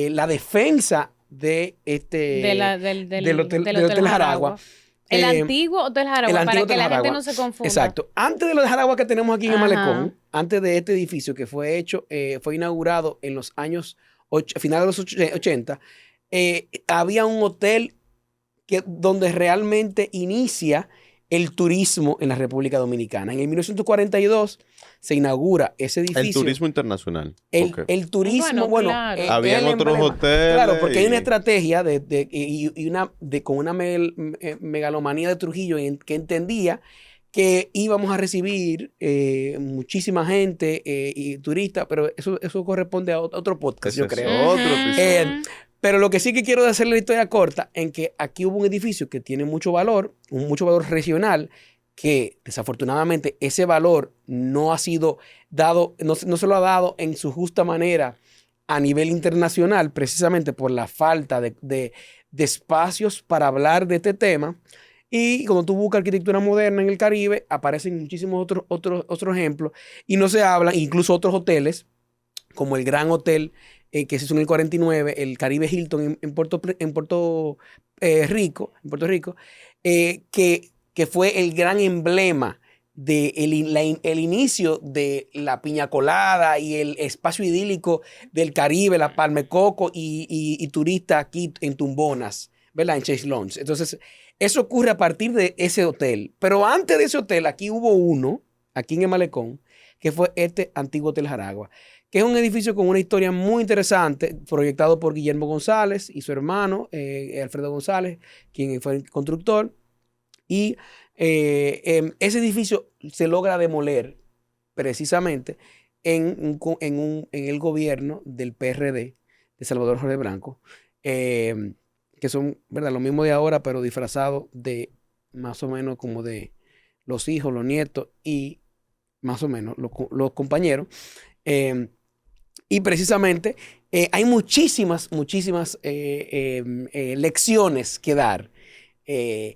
la defensa del Hotel Jaragua. El antiguo Hotel Jaragua, para que la gente no se confunda. Exacto. Antes de los Jaragua que tenemos aquí en el Malecón, antes de este edificio que fue inaugurado en los años finales de los 80, había un hotel donde realmente inicia el turismo en la República Dominicana. En el 1942 se inaugura ese edificio. El turismo internacional. El turismo, bueno, claro. Habían otros hoteles. Claro, porque hay una estrategia con una megalomanía de Trujillo que entendía que íbamos a recibir muchísima gente y turistas, pero eso corresponde a otro podcast, yo creo. Otro episodio. Pero lo que sí que quiero hacer la historia corta, en que aquí hubo un edificio que tiene mucho valor regional, que desafortunadamente ese valor no ha sido dado, no se lo ha dado en su justa manera a nivel internacional, precisamente por la falta de espacios para hablar de este tema. Y cuando tú buscas arquitectura moderna en el Caribe, aparecen muchísimos otros ejemplos y no se hablan, incluso otros hoteles, como el Gran Hotel que se hizo en el 49, el Caribe Hilton en Puerto Rico, que fue el gran emblema el inicio de la piña colada y el espacio idílico del Caribe, la palma de coco y turistas aquí en Tumbonas, ¿verdad? En Chase Lounge. Entonces, eso ocurre a partir de ese hotel. Pero antes de ese hotel, aquí hubo uno, aquí en el Malecón, que fue este antiguo Hotel Jaragua, que es un edificio con una historia muy interesante, proyectado por Guillermo González y su hermano, Alfredo González, quien fue el constructor. Y ese edificio se logra demoler precisamente en el gobierno del PRD, de Salvador Jorge Blanco, que son, ¿verdad?, lo mismo de ahora, pero disfrazado de más o menos como de los hijos, los nietos y más o menos los compañeros. Y precisamente hay muchísimas lecciones que dar, que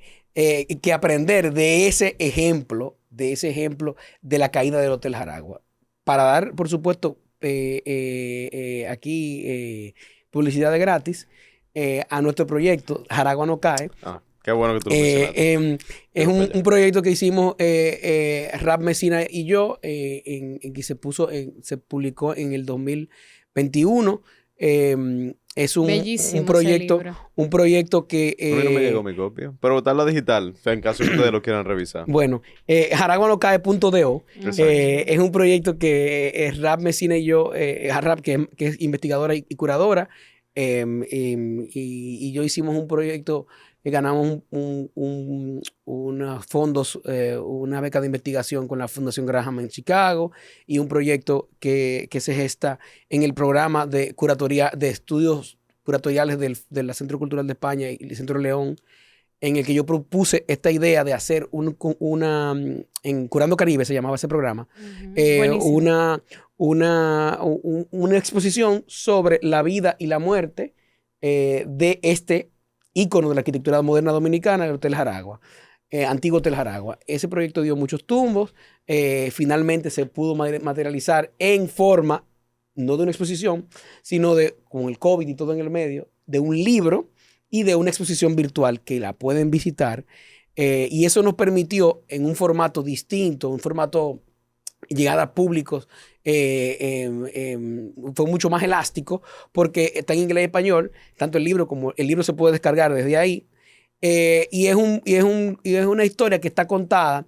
aprender de ese ejemplo de la caída del Hotel Jaragua. Para dar, por supuesto, aquí publicidad de gratis a nuestro proyecto Jaragua no cae. Qué bueno que tú lo mencionaste. Es un proyecto que hicimos Rap Messina y yo, que se publicó en el 2021. Es un proyecto que... a mí no me llegó mi copia, pero botarlo digital, o sea, en caso que ustedes lo quieran revisar. Bueno, jaraguanocae.do es un proyecto que Rap Messina y yo, Rap, que es investigadora y curadora, y yo hicimos un proyecto que ganamos unos fondos, una beca de investigación con la Fundación Graham en Chicago y un proyecto que se gesta en el programa de curatoría de estudios curatoriales del Centro Cultural de España y el Centro León, en el que yo propuse esta idea de hacer en Curando Caribe se llamaba ese programa, una exposición sobre la vida y la muerte de este ícono de la arquitectura moderna dominicana, el Hotel Jaragua, antiguo Hotel Jaragua. Ese proyecto dio muchos tumbos, finalmente se pudo materializar en forma, no de una exposición, sino con el COVID y todo en el medio, de un libro y de una exposición virtual que la pueden visitar. Y eso nos permitió, en un formato distinto, un formato llegada a públicos, fue mucho más elástico porque está en inglés y español, tanto el libro como el libro se puede descargar desde ahí, Y es una historia que está contada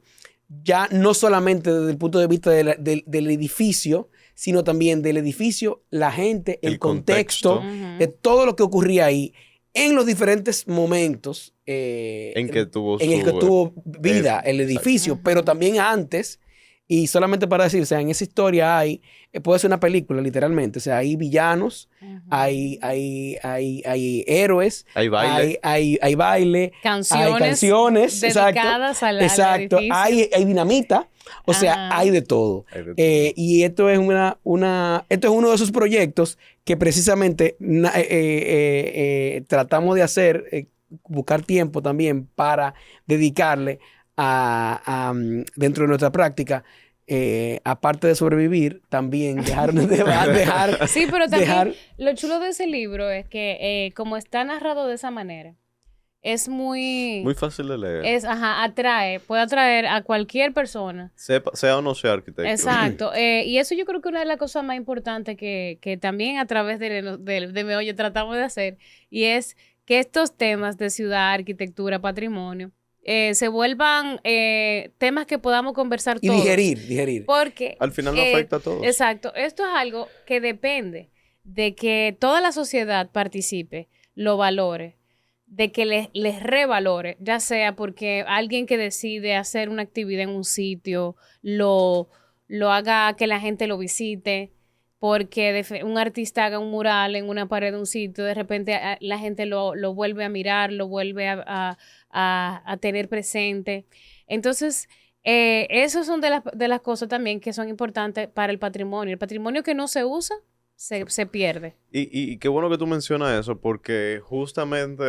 ya no solamente desde el punto de vista del edificio, sino también del edificio, la gente, el contexto, de todo lo que ocurría ahí en los diferentes momentos en que tuvo en el que tuvo vida el edificio, pero también antes. Y solamente para decir, o sea, en esa historia puede ser una película, literalmente. O sea, hay villanos, hay héroes, hay baile, hay baile, hay canciones dedicadas al exacto, edificio. hay dinamita, o sea, hay de todo. Y esto es esto es uno de esos proyectos que precisamente tratamos de hacer, buscar tiempo también para dedicarle dentro de nuestra práctica, aparte de sobrevivir, también dejar sí, pero también lo chulo de ese libro es que como está narrado de esa manera, es muy fácil de leer. Puede atraer a cualquier persona. Sea o no sea arquitecto. Exacto. Y eso yo creo que una de las cosas más importantes que también a través de Meollo tratamos de hacer, y es que estos temas de ciudad, arquitectura, patrimonio, se vuelvan temas que podamos conversar todos. Y digerir. Porque al final nos afecta a todos. Exacto. Esto es algo que depende de que toda la sociedad participe, lo valore, de que les revalore, ya sea porque alguien que decide hacer una actividad en un sitio lo haga que la gente lo visite, porque un artista haga un mural en una pared de un sitio, de repente la gente lo vuelve a mirar, lo vuelve a tener presente. Entonces, esas son de las cosas también que son importantes para el patrimonio. El patrimonio que no se usa, se pierde. Y qué bueno que tú mencionas eso, porque justamente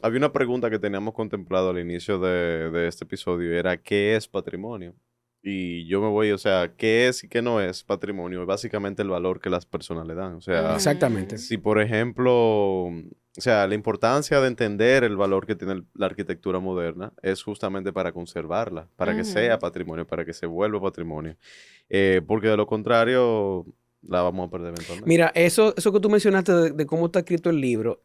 había una pregunta que teníamos contemplado al inicio de este episodio, era ¿qué es patrimonio? Y yo me voy, o sea, ¿qué es y qué no es patrimonio? Es básicamente el valor que las personas le dan. O sea, exactamente. Si por ejemplo, o sea, la importancia de entender el valor que tiene la arquitectura moderna es justamente para conservarla, para que sea patrimonio, para que se vuelva patrimonio. Porque de lo contrario, la vamos a perder eventualmente. Mira, eso que tú mencionaste de cómo está escrito el libro,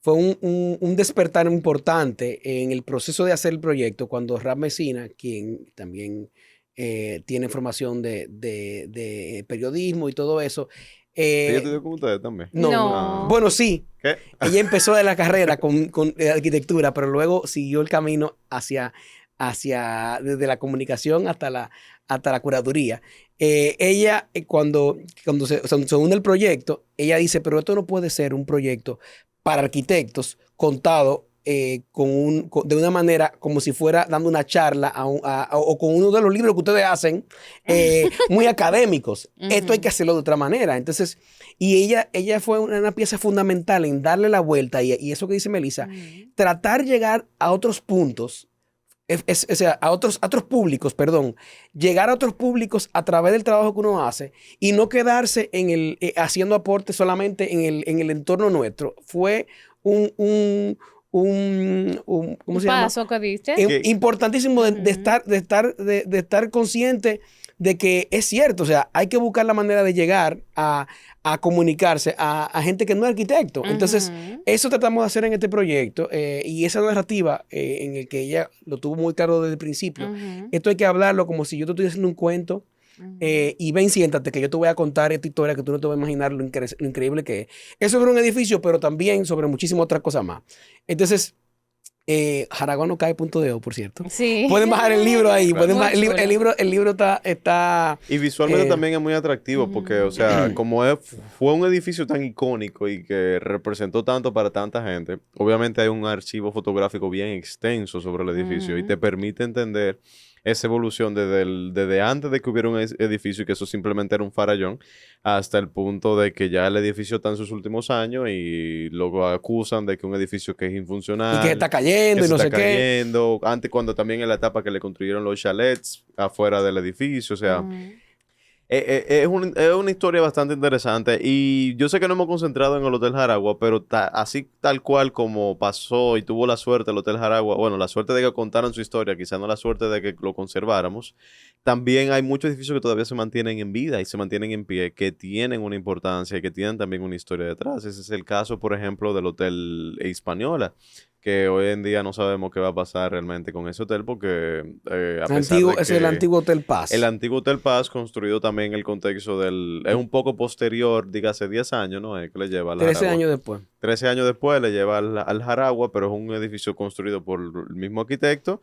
fue un despertar importante en el proceso de hacer el proyecto cuando Rab Mesina, quien también tiene formación de periodismo y todo eso. ¿Ella estudió con ustedes también? No. Bueno, sí. ¿Qué? Ella empezó de la carrera con arquitectura, pero luego siguió el camino desde la comunicación hasta la curaduría. Ella, cuando se une el proyecto, ella dice, pero esto no puede ser un proyecto para arquitectos contado de una manera como si fuera dando una charla o con uno de los libros que ustedes hacen muy académicos. Esto hay que hacerlo de otra manera. Entonces, y ella fue una pieza fundamental en darle la vuelta y eso que dice Melissa, tratar de llegar a otros puntos, o sea, a otros públicos, llegar a otros públicos a través del trabajo que uno hace y no quedarse haciendo aportes solamente en el entorno nuestro. Fue ¿cómo se llama? Paso que diste. Importantísimo de estar consciente de que es cierto, o sea, hay que buscar la manera de llegar a comunicarse a gente que no es arquitecto. Entonces, eso tratamos de hacer en este proyecto y esa narrativa en el que ella lo tuvo muy claro desde el principio. Esto hay que hablarlo como si yo te estuviera haciendo un cuento y ven, siéntate que yo te voy a contar esta historia que tú no te vas a imaginar lo increíble que es. Es sobre un edificio, pero también sobre muchísimas otras cosas más. Entonces, jaraguanocae.de, por cierto. Sí. Pueden bajar el libro ahí. Claro. El libro está y visualmente también es muy atractivo porque, o sea, como fue un edificio tan icónico y que representó tanto para tanta gente, obviamente hay un archivo fotográfico bien extenso sobre el edificio y te permite entender esa evolución desde antes de que hubiera un edificio y que eso simplemente era un farallón, hasta el punto de que ya el edificio está en sus últimos años y luego acusan de que un edificio que es infuncional. Y que está cayendo y no sé qué. Antes, cuando también en la etapa que le construyeron los chalets afuera del edificio, o sea. Es una historia bastante interesante y yo sé que no hemos concentrado en el Hotel Jaragua, pero así tal cual como pasó y tuvo la suerte el Hotel Jaragua, bueno, la suerte de que contaran su historia, quizás no la suerte de que lo conserváramos, también hay muchos edificios que todavía se mantienen en vida y se mantienen en pie, que tienen una importancia y que tienen también una historia detrás. Ese es el caso, por ejemplo, del Hotel Hispaniola, que hoy en día no sabemos qué va a pasar realmente con ese hotel porque a pesar de Es el antiguo Hotel Paz. el antiguo Hotel Paz, construido también en el contexto del... Es un poco posterior, dígase 10 años, ¿no? Es que le lleva al 13 Jaragua. años después. 13 años después le lleva al Jaragua, pero es un edificio construido por el mismo arquitecto,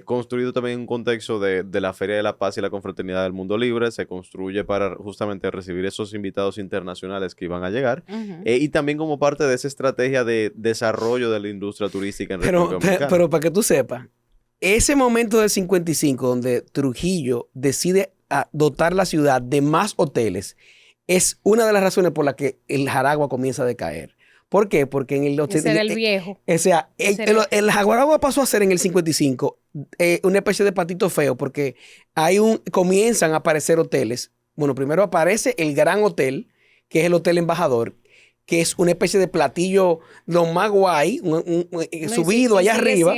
construido también en un contexto de la Feria de la Paz y la Confraternidad del Mundo Libre. Se construye para justamente recibir esos invitados internacionales que iban a llegar. Y también como parte de esa estrategia de desarrollo de la industria turística en República Dominicana. Pero para que tú sepas, ese momento del 55 donde Trujillo decide dotar la ciudad de más hoteles es una de las razones por las que el Jaragua comienza a decaer. ¿Por qué? Porque en el hotel... Ese era el viejo. O sea, el Jaragua pasó a ser en el 55 una especie de patito feo porque comienzan a aparecer hoteles. Bueno, primero aparece el Gran Hotel, que es el Hotel Embajador, que es una especie de platillo lo más guay, subido allá arriba.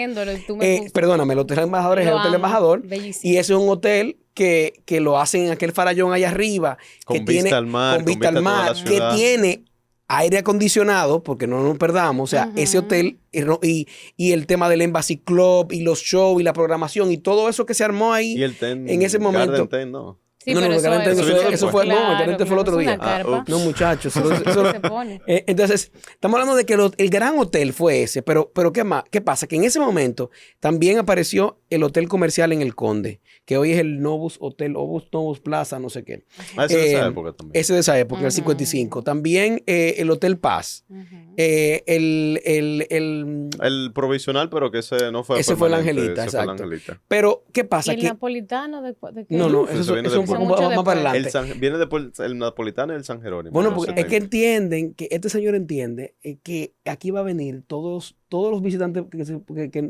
Perdóname, el Hotel Embajador es el Hotel Embajador. Bellísimo. Y ese es un hotel que lo hacen en aquel farallón allá arriba. Con vista al mar, con vista al mar, que tiene aire acondicionado, porque no nos perdamos. O sea, ese hotel y el tema del Embassy Club y los shows y la programación y todo eso que se armó ahí y el ten, en ese momento. Garden Ten, ¿no? Sí, no, pero eso fue, claro, el Garden Ten fue el otro día. No, muchachos. Entonces, estamos hablando de que el gran hotel fue ese, pero ¿qué pasa? Que en ese momento también apareció el hotel comercial en El Conde, que hoy es el Novus Hotel, Novus Plaza, no sé qué. Ese de esa época también. Ese de esa época, el 55. También el Hotel Paz. El provisional, pero que ese no fue ese fue la Angelita, exacto. Pero, ¿qué pasa? ¿Y el napolitano de qué? No, eso es un poco más para adelante. Viene después el napolitano y el San Jerónimo. Bueno, porque es que entienden, que este señor entiende que aquí va a venir todos los visitantes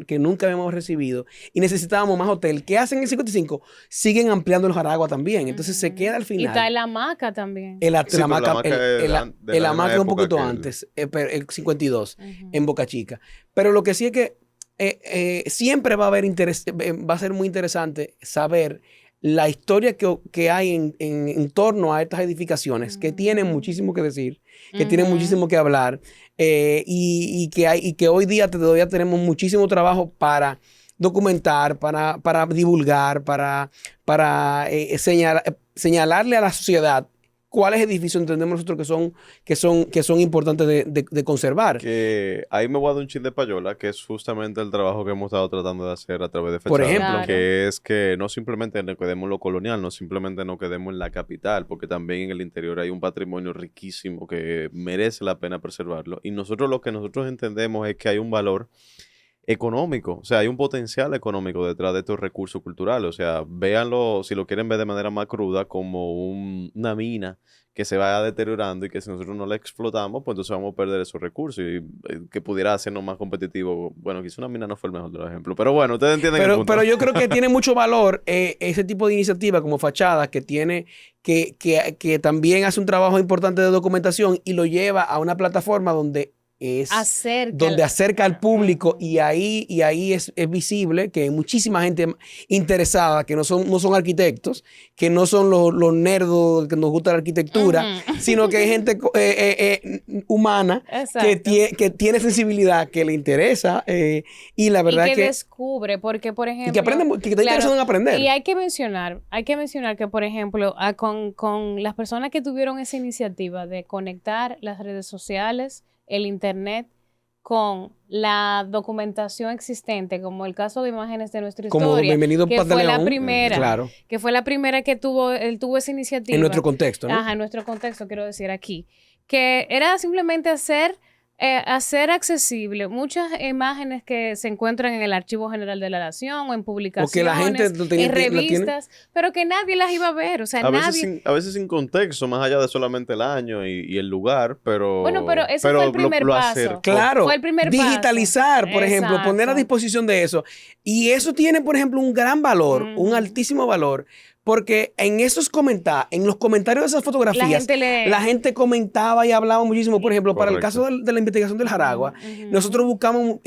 que nunca habíamos recibido y necesitábamos más hotel. ¿Qué hacen en el 55? Siguen ampliando el Jaragua también. Entonces se queda al final. Y está el Hamaca también. El Hamaca es un poquito antes, el 52, en Boca Chica. Pero lo que sí es que siempre va a ser muy interesante saber la historia que hay en torno a estas edificaciones, que tienen muchísimo que decir, que tienen muchísimo que hablar, y que hoy día todavía tenemos muchísimo trabajo para documentar, para divulgar, para señalarle a la sociedad cuáles edificios entendemos nosotros que son importantes de conservar. Que ahí me voy a dar un chin de payola, que es justamente el trabajo que hemos estado tratando de hacer a través de Fechado. Por ejemplo. Claro. Que es que no simplemente nos quedemos en lo colonial, no simplemente nos quedemos en la capital, porque también en el interior hay un patrimonio riquísimo que merece la pena preservarlo. Y lo que nosotros entendemos es que hay un valor económico, o sea, hay un potencial económico detrás de estos recursos culturales, o sea, véanlo, si lo quieren ver de manera más cruda, como una mina que se vaya deteriorando y que si nosotros no la explotamos, pues entonces vamos a perder esos recursos y que pudiera hacernos más competitivos. Bueno, quizá una mina no fue el mejor de los ejemplos, pero bueno, ustedes entienden el punto. Pero yo creo que tiene mucho valor ese tipo de iniciativa como Fachadas que tiene, que también hace un trabajo importante de documentación y lo lleva a una plataforma donde acerca al público y ahí es visible que hay muchísima gente interesada que no son arquitectos, que no son los nerdos que nos gusta la arquitectura, sino que hay gente humana que tiene sensibilidad, que le interesa y la verdad y que descubre, porque por ejemplo... Y que aprende, que está interesado en aprender. Y hay que mencionar que por ejemplo con las personas que tuvieron esa iniciativa de conectar las redes sociales, el internet con la documentación existente, como el caso de imágenes de nuestra historia, como Bienvenido que fue la primera, claro, que fue la primera que él tuvo esa iniciativa. En nuestro contexto, ¿no? Ajá, en nuestro contexto, quiero decir aquí, que era simplemente hacer accesible muchas imágenes que se encuentran en el Archivo General de la Nación o en publicaciones, que la gente en revistas, pero que nadie las iba a ver, o sea, a veces sin contexto, más allá de solamente el año y el lugar, pero... Bueno, pero ese fue el primer paso. Claro, fue el primer digitalizar, paso. Por ejemplo, Exacto. poner a disposición de eso. Y eso tiene, por ejemplo, un gran valor, un altísimo valor, porque en los comentarios de esas fotografías, la gente comentaba y hablaba muchísimo. Por ejemplo, para el caso de la investigación del Jaragua, nosotros buscamos,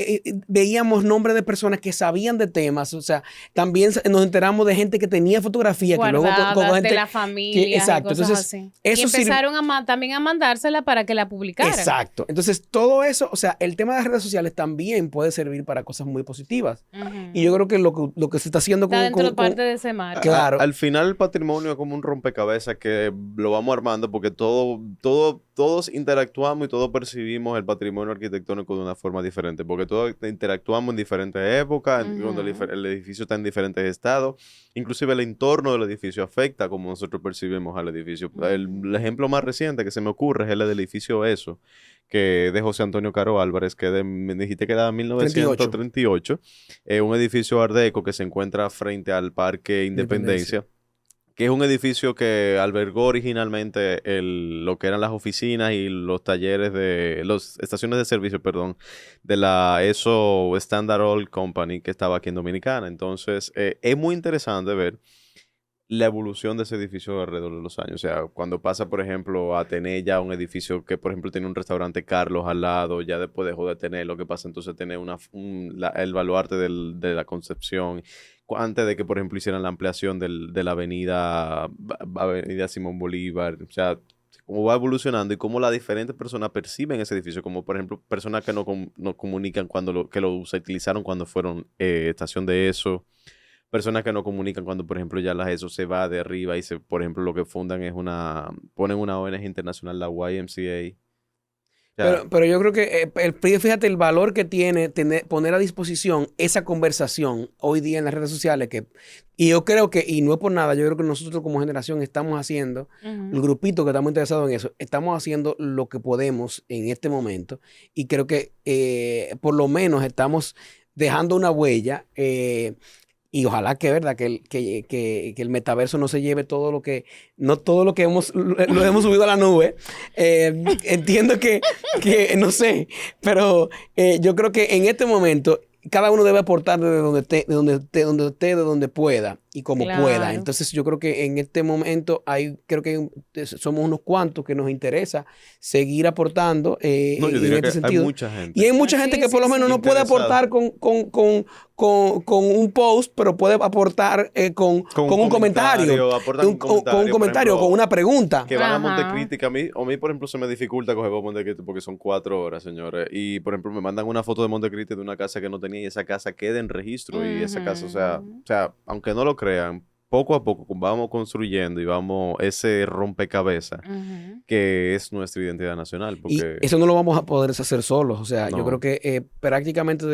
veíamos nombres de personas que sabían de temas, o sea, también nos enteramos de gente que tenía fotografía, guardadas, que luego gente de la familia, exacto, y cosas entonces así. eso y empezaron también a mandársela para que la publicaran. Exacto. Entonces, todo eso, o sea, el tema de las redes sociales también puede servir para cosas muy positivas. Y yo creo que lo que se está haciendo está dentro de parte de ese mar. Claro. Al final el patrimonio es como un rompecabezas que lo vamos armando porque todos interactuamos y todos percibimos el patrimonio arquitectónico de una forma diferente, porque todos interactuamos en diferentes épocas, donde el edificio está en diferentes estados, inclusive el entorno del edificio afecta como nosotros percibimos al edificio. El ejemplo más reciente que se me ocurre es el del edificio ESO, que es de José Antonio Caro Álvarez, que me dijiste que era de 1938, un edificio art deco que se encuentra frente al Parque Independencia, que es un edificio que albergó originalmente lo que eran las oficinas y los talleres las estaciones de servicio, perdón, de la ESO Standard Oil Company que estaba aquí en Dominicana. Entonces, es muy interesante ver la evolución de ese edificio alrededor de los años. O sea, cuando pasa, por ejemplo, a tener ya un edificio que, por ejemplo, tiene un restaurante Carlos al lado, ya después dejó de tener lo que pasa, entonces tener el baluarte de la Concepción, antes de que, por ejemplo, hicieran la ampliación de la avenida Simón Bolívar. O sea, cómo va evolucionando y cómo las diferentes personas perciben ese edificio, como por ejemplo personas que no comunican que lo utilizaron cuando fueron estación de ESO, personas que no comunican cuando, por ejemplo, ya la ESO se va de arriba y por ejemplo, lo que fundan es ponen una ONG internacional, la YMCA. Pero yo creo que, fíjate el valor que tiene poner a disposición esa conversación hoy día en las redes sociales, y yo creo que, y no es por nada, yo creo que nosotros como generación estamos haciendo, el grupito que estamos interesados en eso, estamos haciendo lo que podemos en este momento, y creo que por lo menos estamos dejando una huella, y ojalá que, ¿verdad? Que el metaverso no se lleve no todo lo que lo hemos subido a la nube. Entiendo que no sé, pero yo creo que en este momento cada uno debe aportar desde donde esté, de donde pueda y como pueda. Entonces yo creo que en este momento creo que somos unos cuantos que nos interesa seguir aportando yo diría en este sentido. Hay mucha gente. Y hay mucha gente que por lo menos no puede aportar con un post, pero puede aportar con un comentario. Con un comentario, con una pregunta. Que van a Montecristi, que a mí, por ejemplo, se me dificulta coger para Montecristi porque son 4 horas, señores. Y, por ejemplo, me mandan una foto de Montecristi de una casa que no tenía y esa casa queda en registro. Y esa casa, o sea, aunque no lo crean, poco a poco vamos construyendo y vamos ese rompecabezas que es nuestra identidad nacional. Porque y eso no lo vamos a poder hacer solos. O sea, yo creo que prácticamente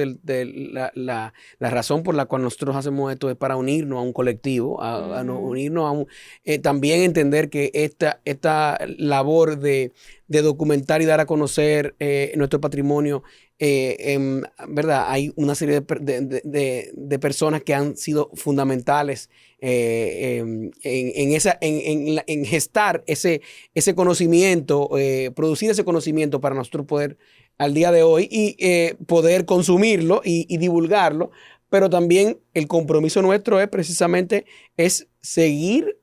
la razón por la cual nosotros hacemos esto es para unirnos a un colectivo, unirnos a también entender que esta labor de documentar y dar a conocer nuestro patrimonio, ¿verdad? Hay una serie de personas que han sido fundamentales en gestar ese conocimiento, producir ese conocimiento para nosotros poder al día de hoy y poder consumirlo y divulgarlo. Pero también el compromiso nuestro es precisamente seguir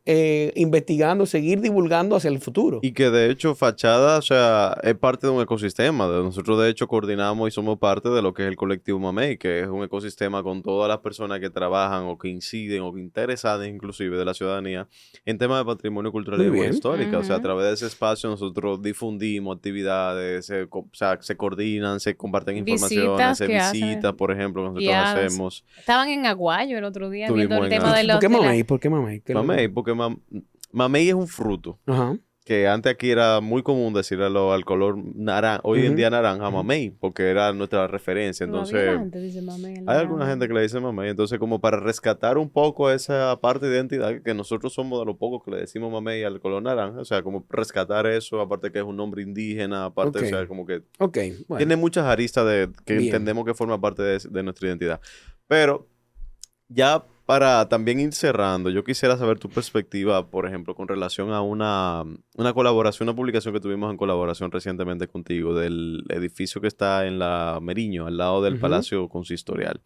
investigando, seguir divulgando hacia el futuro. Y que de hecho Fachada, o sea, es parte de un ecosistema. Nosotros de hecho coordinamos y somos parte de lo que es el colectivo Mamey, que es un ecosistema con todas las personas que trabajan o que inciden o que interesadas inclusive de la ciudadanía en temas de patrimonio cultural y memoria histórica. O sea, a través de ese espacio nosotros difundimos actividades, se coordinan, se comparten informaciones, se visitas, por ejemplo, que nosotros hacemos. Estaban en Aguayo el otro día viendo el tema de los... ¿Por qué Mamey? Mamey, porque mamey es un fruto. Que antes aquí era muy común decirle al color naranja, hoy en día naranja, mamey, porque era nuestra referencia. Entonces, hay alguna gente que le dice mamey. Entonces, como para rescatar un poco esa parte de identidad, que nosotros somos de los pocos que le decimos mamey al color naranja, o sea, como rescatar eso, aparte que es un nombre indígena, aparte, o sea, como que tiene muchas aristas que entendemos que forma parte de nuestra identidad. Pero, ya para también ir cerrando, yo quisiera saber tu perspectiva, por ejemplo, con relación a una colaboración, una publicación que tuvimos en colaboración recientemente contigo del edificio que está en la Meriño, al lado del Palacio Consistorial.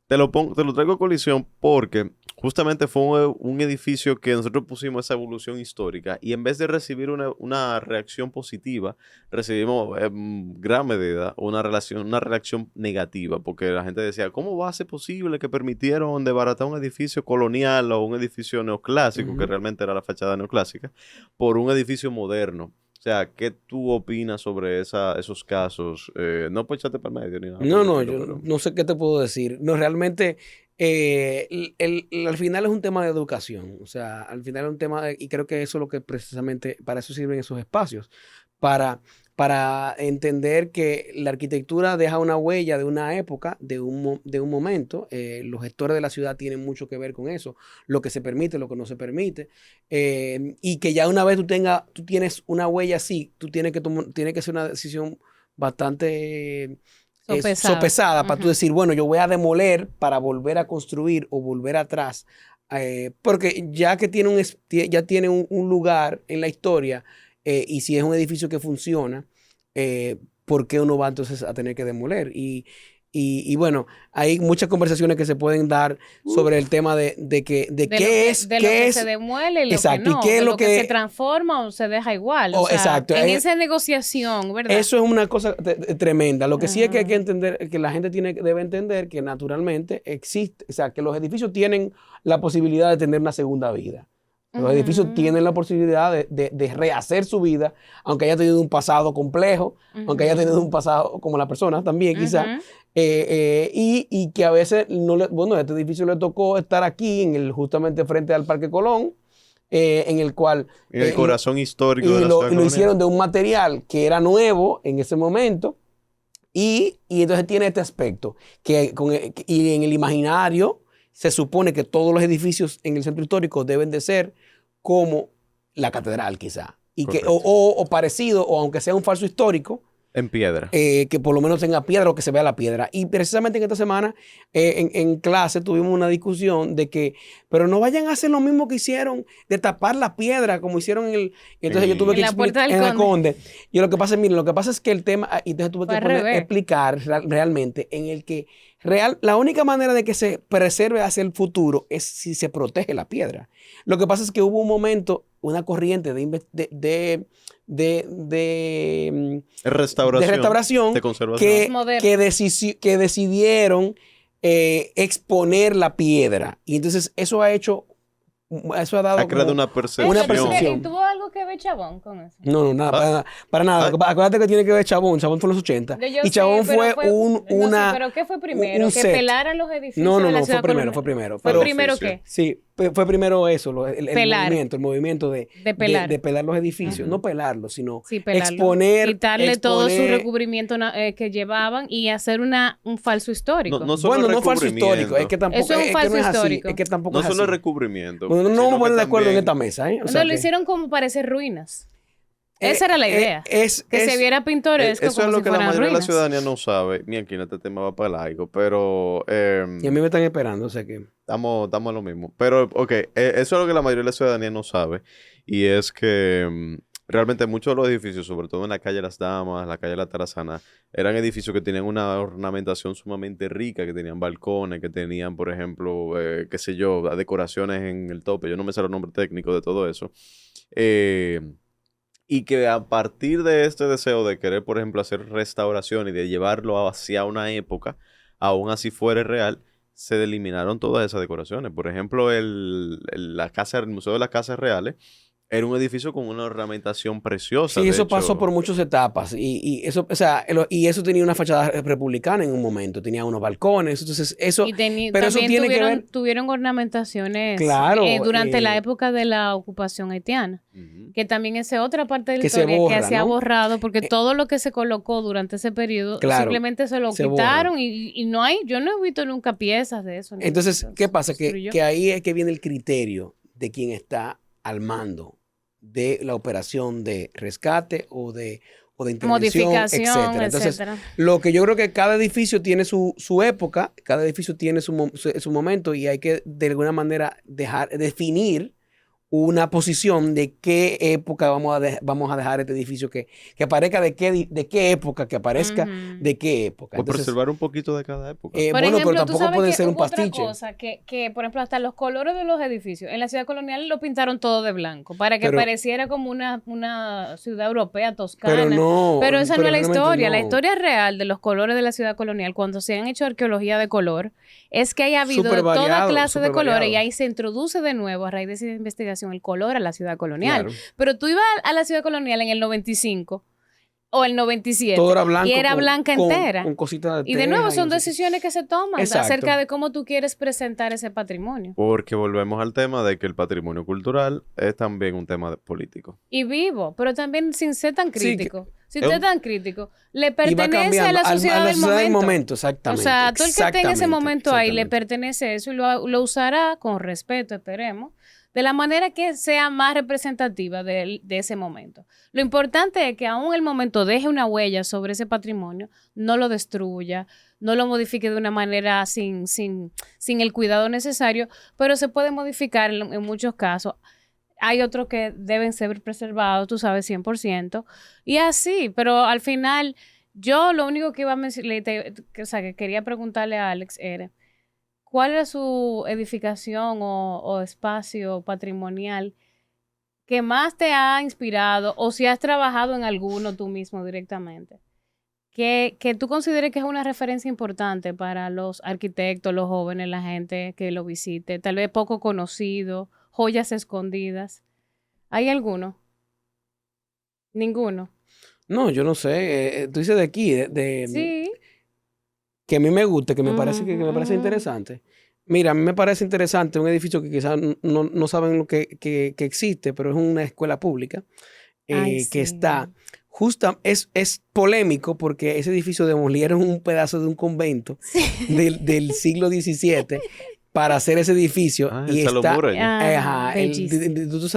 Te lo traigo a colisión porque justamente fue un edificio que nosotros pusimos esa evolución histórica y en vez de recibir una reacción positiva, recibimos en gran medida una reacción negativa, porque la gente decía, ¿cómo va a ser posible que permitieron desbaratar un edificio colonial o un edificio neoclásico, que realmente era la fachada neoclásica, por un edificio moderno? O sea, ¿qué tú opinas sobre esos casos? No puedes echarte para el medio ni nada. No, yo no sé qué te puedo decir. No, realmente, al final es un tema de educación. O sea, al final es un tema y creo que eso es lo que precisamente, para eso sirven esos espacios. Para entender que la arquitectura deja una huella de una época, de un momento. Los gestores de la ciudad tienen mucho que ver con eso, lo que se permite, lo que no se permite. Y que ya una vez tú tienes una huella así, tú tiene que ser una decisión bastante sopesada para tú decir, bueno, yo voy a demoler para volver a construir o volver atrás. Porque ya que ya tiene un lugar en la historia, y si es un edificio que funciona, ¿por qué uno va entonces a tener que demoler? Y bueno, hay muchas conversaciones que se pueden dar sobre el tema de qué es. De lo que se demuele y lo que no. ¿Y qué es de lo que se transforma o se deja igual. O sea, exacto. En esa negociación, ¿verdad? Eso es una cosa tremenda. Lo que sí es que hay que entender, que la gente debe entender que naturalmente existe, o sea, que los edificios tienen la posibilidad de tener una segunda vida. Los edificios tienen la posibilidad de rehacer su vida, aunque haya tenido un pasado complejo, aunque haya tenido un pasado como la persona también, quizá. Y que a veces, a este edificio le tocó estar aquí, justamente frente al Parque Colón, en el cual... En el corazón histórico de la ciudad lo colonial. hicieron de un material que era nuevo en ese momento. Y entonces tiene este aspecto, y en el imaginario se supone que todos los edificios en el centro histórico deben de ser como la catedral quizá, o parecido, o aunque sea un falso histórico, en piedra. Que por lo menos tenga piedra o que se vea la piedra. Y precisamente en esta semana, en clase, tuvimos una discusión de que, pero no vayan a hacer lo mismo que hicieron, de tapar la piedra, como hicieron entonces yo tuve que explicar en la Conde. Y lo que pasa es, miren, lo que pasa es que el tema, y entonces tuve que explicar realmente en el que la única manera de que se preserve hacia el futuro es si se protege la piedra. Lo que pasa es que hubo un momento, una corriente de restauración, de conservación, que decidieron exponer la piedra. Y entonces eso ha creado una percepción. ¿Y tuvo algo que ver Chabón con eso? No, nada, para nada. Acuérdate que tiene que ver Chabón. Chabón fue en los 80. Y Chabón fue una... ¿Pero qué fue primero? ¿Que pelaran los edificios No, de la ciudad fue primero. ¿Fue primero qué? Sí, fue primero eso, el movimiento de pelar los edificios. No pelarlos, sino exponer... Quitarle todo su recubrimiento que llevaban y hacer un falso histórico. No falso histórico, es que tampoco eso es un falso histórico. Es que tampoco no solo es recubrimiento. No vamos a poner de acuerdo en esta mesa. Lo hicieron como parecer ruinas. Esa era la idea. Que se viera pintoresco. Eso es lo que la mayoría de la ciudadanía no sabe. Ni aquí en este tema va para laico, pero... y a mí me están esperando, o sea que... Estamos en lo mismo. Pero, eso es lo que la mayoría de la ciudadanía no sabe. Y es que realmente muchos de los edificios, sobre todo en la calle Las Damas, la calle La Tarazana, eran edificios que tenían una ornamentación sumamente rica, que tenían balcones, que tenían, por ejemplo, qué sé yo, decoraciones en el tope. Yo no me sé el nombre técnico de todo eso. Y que a partir de este deseo de querer, por ejemplo, hacer restauración y de llevarlo hacia una época, aún así fuera real, se eliminaron todas esas decoraciones. Por ejemplo, el Museo de las Casas Reales era un edificio con una ornamentación preciosa. Sí, eso pasó por muchas etapas. Y eso, o sea, y eso tenía una fachada republicana en un momento. Tenía unos balcones. Entonces, eso. Pero eso tiene que ver. Tuvieron ornamentaciones durante la época de la ocupación haitiana. Que también es otra parte de la historia que se ha borrado, porque todo lo que se colocó durante ese periodo simplemente se lo quitaron y no hay, yo no he visto nunca piezas de eso. Entonces, ¿qué pasa? Que ahí es que viene el criterio de quien está al mando de la operación de rescate o de intervención, modificación, Entonces, lo que yo creo que cada edificio tiene su época, cada edificio tiene su momento y hay que de alguna manera definir una posición de qué época vamos a dejar este edificio, que aparezca de qué época, que aparezca de qué época. O Entonces, preservar un poquito de cada época. Por bueno, ejemplo, pero tú tampoco sabes puede que ser un hubo otra pastiche. cosa que, por ejemplo, hasta los colores de los edificios. En la ciudad colonial lo pintaron todo de blanco para que Pero- pareciera como una ciudad europea toscana. Pero no. Pero esa no es la realmente historia. no. La historia real de los colores de la ciudad colonial, cuando se han hecho arqueología de color, es que haya habido Súper de toda variado, clase de súper colores variado. y ahí se introduce de nuevo, a raíz de esa investigación, el color a la ciudad colonial. Claro. Pero tú ibas a la ciudad colonial en el 95 o el 97 Todo era blanco. y era blanca entera. Con cositas de Y de nuevo teja son no sé qué. decisiones que se toman Exacto. acerca de cómo tú quieres presentar ese patrimonio. Porque volvemos al tema de que el patrimonio cultural es también un tema político. Y vivo, pero también sin ser tan Sí, crítico. Sin es ser un- tan crítico. Le Y va pertenece a cambiando la sociedad del momento. exactamente. O sea, todo el que esté en ese exactamente, momento ahí le exactamente. pertenece eso y lo usará con respeto, esperemos, de la manera que sea más representativa de ese momento. Lo importante es que aún el momento deje una huella sobre ese patrimonio, no lo destruya, no lo modifique de una manera sin el cuidado necesario, pero se puede modificar en muchos casos. Hay otros que deben ser preservados, tú sabes, 100%. Y así, pero al final, yo lo único que iba a mencionar, que quería preguntarle a Alex era, ¿cuál era su edificación o espacio patrimonial que más te ha inspirado o si has trabajado en alguno tú mismo directamente? Que tú consideres que es una referencia importante para los arquitectos, los jóvenes, la gente que lo visite, tal vez poco conocido, joyas escondidas. ¿Hay alguno? Ninguno. No, yo no sé. Tú dices de aquí, Sí. que a mí me gusta, que me parece que me parece Ujú. interesante. Mira, a mí me parece interesante un edificio que quizás no saben lo que existe, pero es una escuela pública Ay, que sí. está es polémico porque ese edificio demolieron un pedazo de un convento del siglo XVII para hacer ese edificio Ah, y el Salomé está Ureña. Ajá, el bellísimo.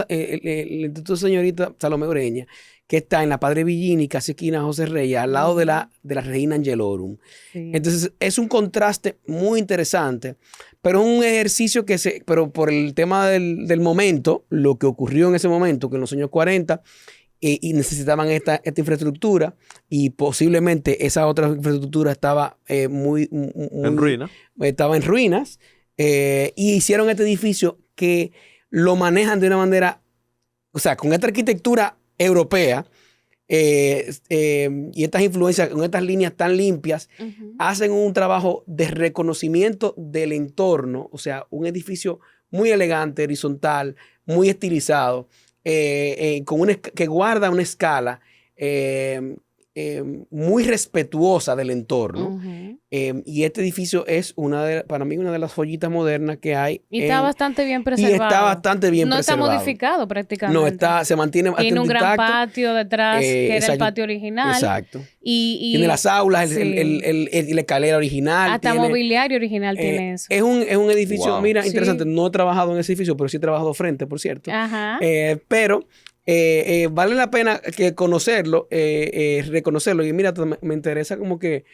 Instituto Señorita Salomé Ureña, que está en la Padre Villini, casi esquina José Reyes, al lado de la Regina Angelorum. Sí. Entonces, es un contraste muy interesante, pero es un ejercicio pero por el tema del momento, lo que ocurrió en ese momento, que en los años 40, y necesitaban esta infraestructura, y posiblemente esa otra infraestructura estaba En ruina. estaba en ruinas, y hicieron este edificio que lo manejan de una manera, o sea, con esta arquitectura europea, y estas influencias, con estas líneas tan limpias, Ujú. hacen un trabajo de reconocimiento del entorno, o sea, un edificio muy elegante, horizontal, muy estilizado, que guarda una escala muy respetuosa del entorno. Ujú. Y este edificio es para mí una de las joyitas modernas que hay. Y está bastante bien y preservado. está bastante bien no preservado. está modificado prácticamente. No, se mantiene Tiene un bastante gran intacto. patio detrás, que era el exacto, patio original. Exacto. Y Tiene las aulas, sí. la escalera original. Hasta tiene, mobiliario original tiene eso. es un edificio, Wow. mira, Sí. interesante. No he trabajado en ese edificio, pero sí he trabajado frente, por cierto. Ajá. Pero vale la pena que conocerlo, reconocerlo. Y mira, me interesa como que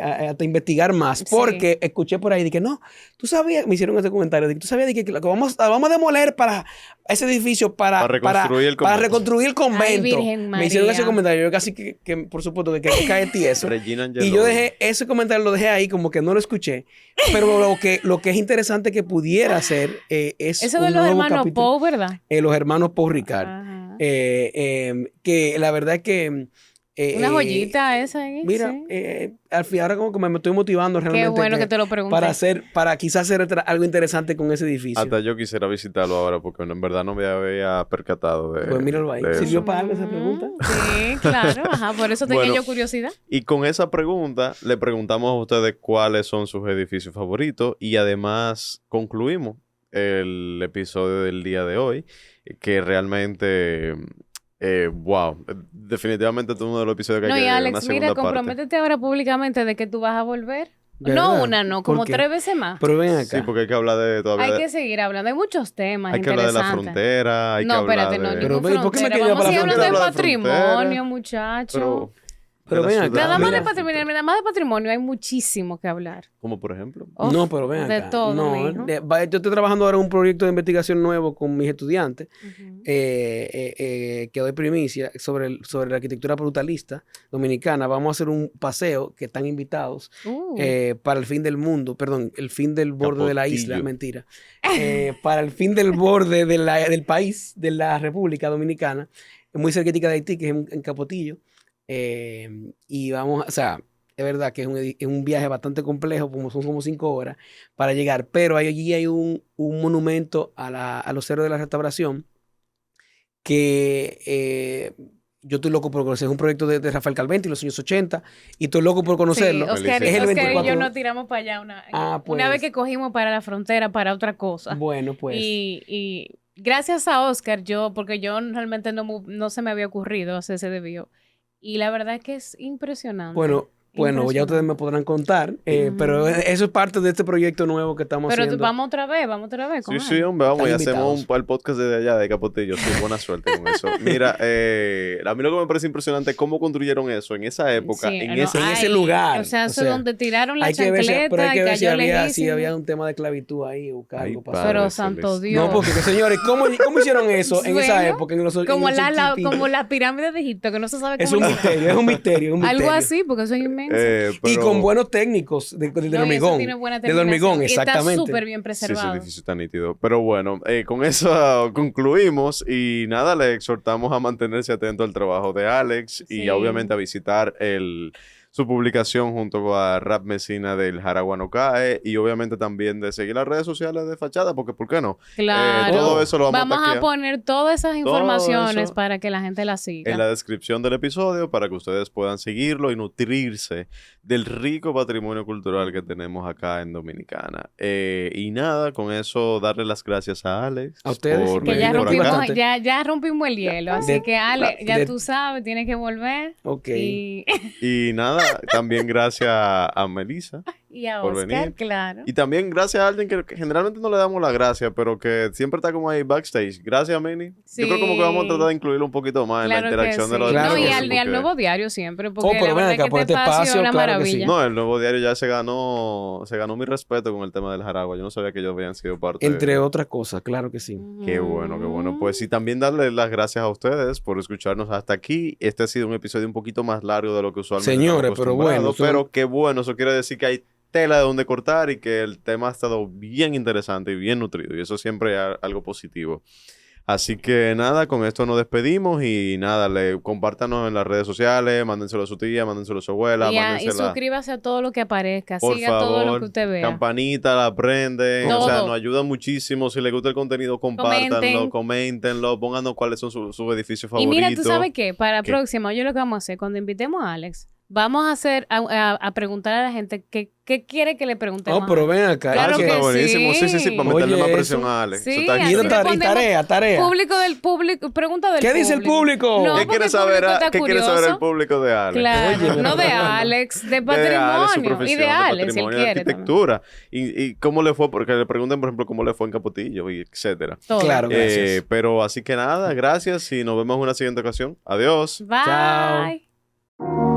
hasta investigar más. Sí. Porque escuché por ahí de que no, tú sabías, me hicieron ese comentario, de que tú sabías de que lo que vamos a demoler para ese edificio para reconstruir el para convento. reconstruir el convento. Ay, Virgen Me hicieron ese María. comentario. Yo casi que por supuesto, que cae tieso. Regina Y Angelorum. yo dejé ese comentario, lo dejé ahí como que no lo escuché. Pero lo que es interesante que pudiera hacer es Eso de un los nuevo hermanos capítulo. Poe, ¿verdad? Los hermanos Paul Ricard. Ajá. Que la verdad es que... Una joyita esa ahí. Mira, sí. al fin, ahora como que me estoy motivando realmente. Qué bueno que te lo pregunté. para quizás hacer algo interesante con ese edificio. Hasta yo quisiera visitarlo ahora porque en verdad no me había percatado de. Pues míralo ahí. de ¿Sirvió eso. para algo esa pregunta? Sí, claro. Ajá, por eso tenía Bueno. yo curiosidad. Y con esa pregunta le preguntamos a ustedes cuáles son sus edificios favoritos y además concluimos el episodio del día de hoy, que realmente, wow, definitivamente es uno de los episodios que No, hay y que una Alex, segunda mira, parte. comprométete ahora públicamente de que tú vas a volver. ¿Verdad? No una, no, ¿Por como qué? 3 veces más. Pero ven acá. Sí, porque hay que hablar de todavía. Hay que seguir hablando. Hay muchos temas hay que hablar de la interesantes. frontera, hay no, que hablar espérate, no, de... Pero, ningún ¿y por qué me frontera. quería Vamos a para seguir la hablando de frontera? patrimonio, muchachos. Pero Pero la ven acá, ciudad. Nada más de patrimonio hay muchísimo que hablar. Como por ejemplo. Uf, No, pero ven de acá. todo, No, mijo. yo estoy trabajando ahora en un proyecto de investigación nuevo con mis estudiantes, Ujú. que doy primicia sobre la arquitectura brutalista dominicana. Vamos a hacer un paseo que están invitados para el fin del mundo, perdón, el fin del borde de la isla, Capotillo. mentira. Para el fin del borde del país, de la República Dominicana, muy cerquita de Haití, que es en Capotillo. Y vamos, o sea, es verdad que es un viaje bastante complejo, son como 5 horas para llegar, pero allí hay un monumento a los héroes de la restauración que yo estoy loco por conocer. Es un proyecto de Rafael Calventi en los años 80 y estoy loco por conocerlo. Sí, Oscar, Es el Oscar y 24. yo nos tiramos para allá una Pues, vez que cogimos para la frontera para otra cosa. Bueno, pues. Y gracias a Oscar, porque yo realmente no se me había ocurrido hacer ese desvío. Y la verdad es que es impresionante. Bueno, ya ustedes me podrán contar, pero eso es parte de este proyecto nuevo que estamos haciendo. Pero vamos otra vez con Sí, hombre, vamos y hacemos el podcast desde allá de Capotillo. Sí, buena suerte con eso. Mira, a mí lo que me parece impresionante es cómo construyeron eso en esa época, Sí, en ese lugar. O sea, eso es donde tiraron la hay que ver chancleta pero hay que y ver cayó si lejísimo. había un tema de esclavitud ahí o algo pasó. Pero santo Dios. No, porque señores, ¿cómo hicieron eso en esa Bueno, época? Como la pirámide de Egipto, que no se sabe Es cómo un misterio, es un misterio. Algo así, porque eso es inmenso. Y con buenos técnicos del hormigón. Del hormigón, exactamente. Y está súper bien preservado. Sí, ese edificio está nítido. Pero bueno, con eso concluimos y nada, le exhortamos a mantenerse atento al trabajo de Alex y obviamente a visitar su publicación junto a Rap Mesina del Jaragua No Cae y obviamente también de seguir las redes sociales de Fachada, porque ¿por qué no? Claro. Todo eso lo vamos a poner todas esas informaciones para que la gente las siga. En la descripción del episodio para que ustedes puedan seguirlo y nutrirse del rico patrimonio cultural que tenemos acá en Dominicana. Y nada, con eso darle las gracias a Alex. A ustedes. Que ya rompimos el hielo, así que Alex, ya tú sabes, tienes que volver. Ok. Y nada, también gracias a Melissa. Y a por Oscar, venir. claro. Y también gracias a alguien que generalmente no le damos la gracia, pero que siempre está como ahí backstage. Gracias, Mini. Sí. Yo creo como que vamos a tratar de incluirlo un poquito más en la interacción de los claro episodios. Y al nuevo diario siempre, porque pero ven acá, por este espacio, una claro maravilla. que sí. No, el nuevo diario ya se ganó mi respeto con el tema del Jaragua. Yo no sabía que ellos habían sido parte. Entre otras cosas, claro que sí. Qué bueno, qué bueno. Pues y también darle las gracias a ustedes por escucharnos hasta aquí. Este ha sido un episodio un poquito más largo de lo que usualmente Señores, estamos pero bueno. Pero qué bueno, eso quiere decir que hay tela de donde cortar y que el tema ha estado bien interesante y bien nutrido. Y eso siempre es algo positivo. Así que nada, con esto nos despedimos y nada, compártanos en las redes sociales, mándenselo a su tía, mándenselo a su abuela, y suscríbase a todo lo que aparezca, por siga favor, todo lo que usted vea. Campanita, la prenden, Todo. o sea, nos ayuda muchísimo. Si les gusta el contenido, compártanlo, coméntenlo, pónganos cuáles son sus edificios favoritos. Y mira, ¿tú sabes qué? Para la próxima, yo lo que vamos a hacer, cuando invitemos a Alex, vamos a hacer a preguntar a la gente qué quiere que le preguntemos. No, pero ven acá. Claro que está buenísimo. Sí, para meterle más presión a Alex. Sí, tarea. Público, pregunta del público. ¿Qué dice el público? No, ¿Qué quiere saber el público de Alex? Claro, no de Alex, de patrimonio. Y de Alex, si él quiere. Arquitectura. Y cómo le fue, porque le preguntan, por ejemplo, cómo le fue en Capotillo, y etcétera. Todo. Claro, gracias. Pero así que nada, gracias y nos vemos en una siguiente ocasión. Adiós. Bye. Chao.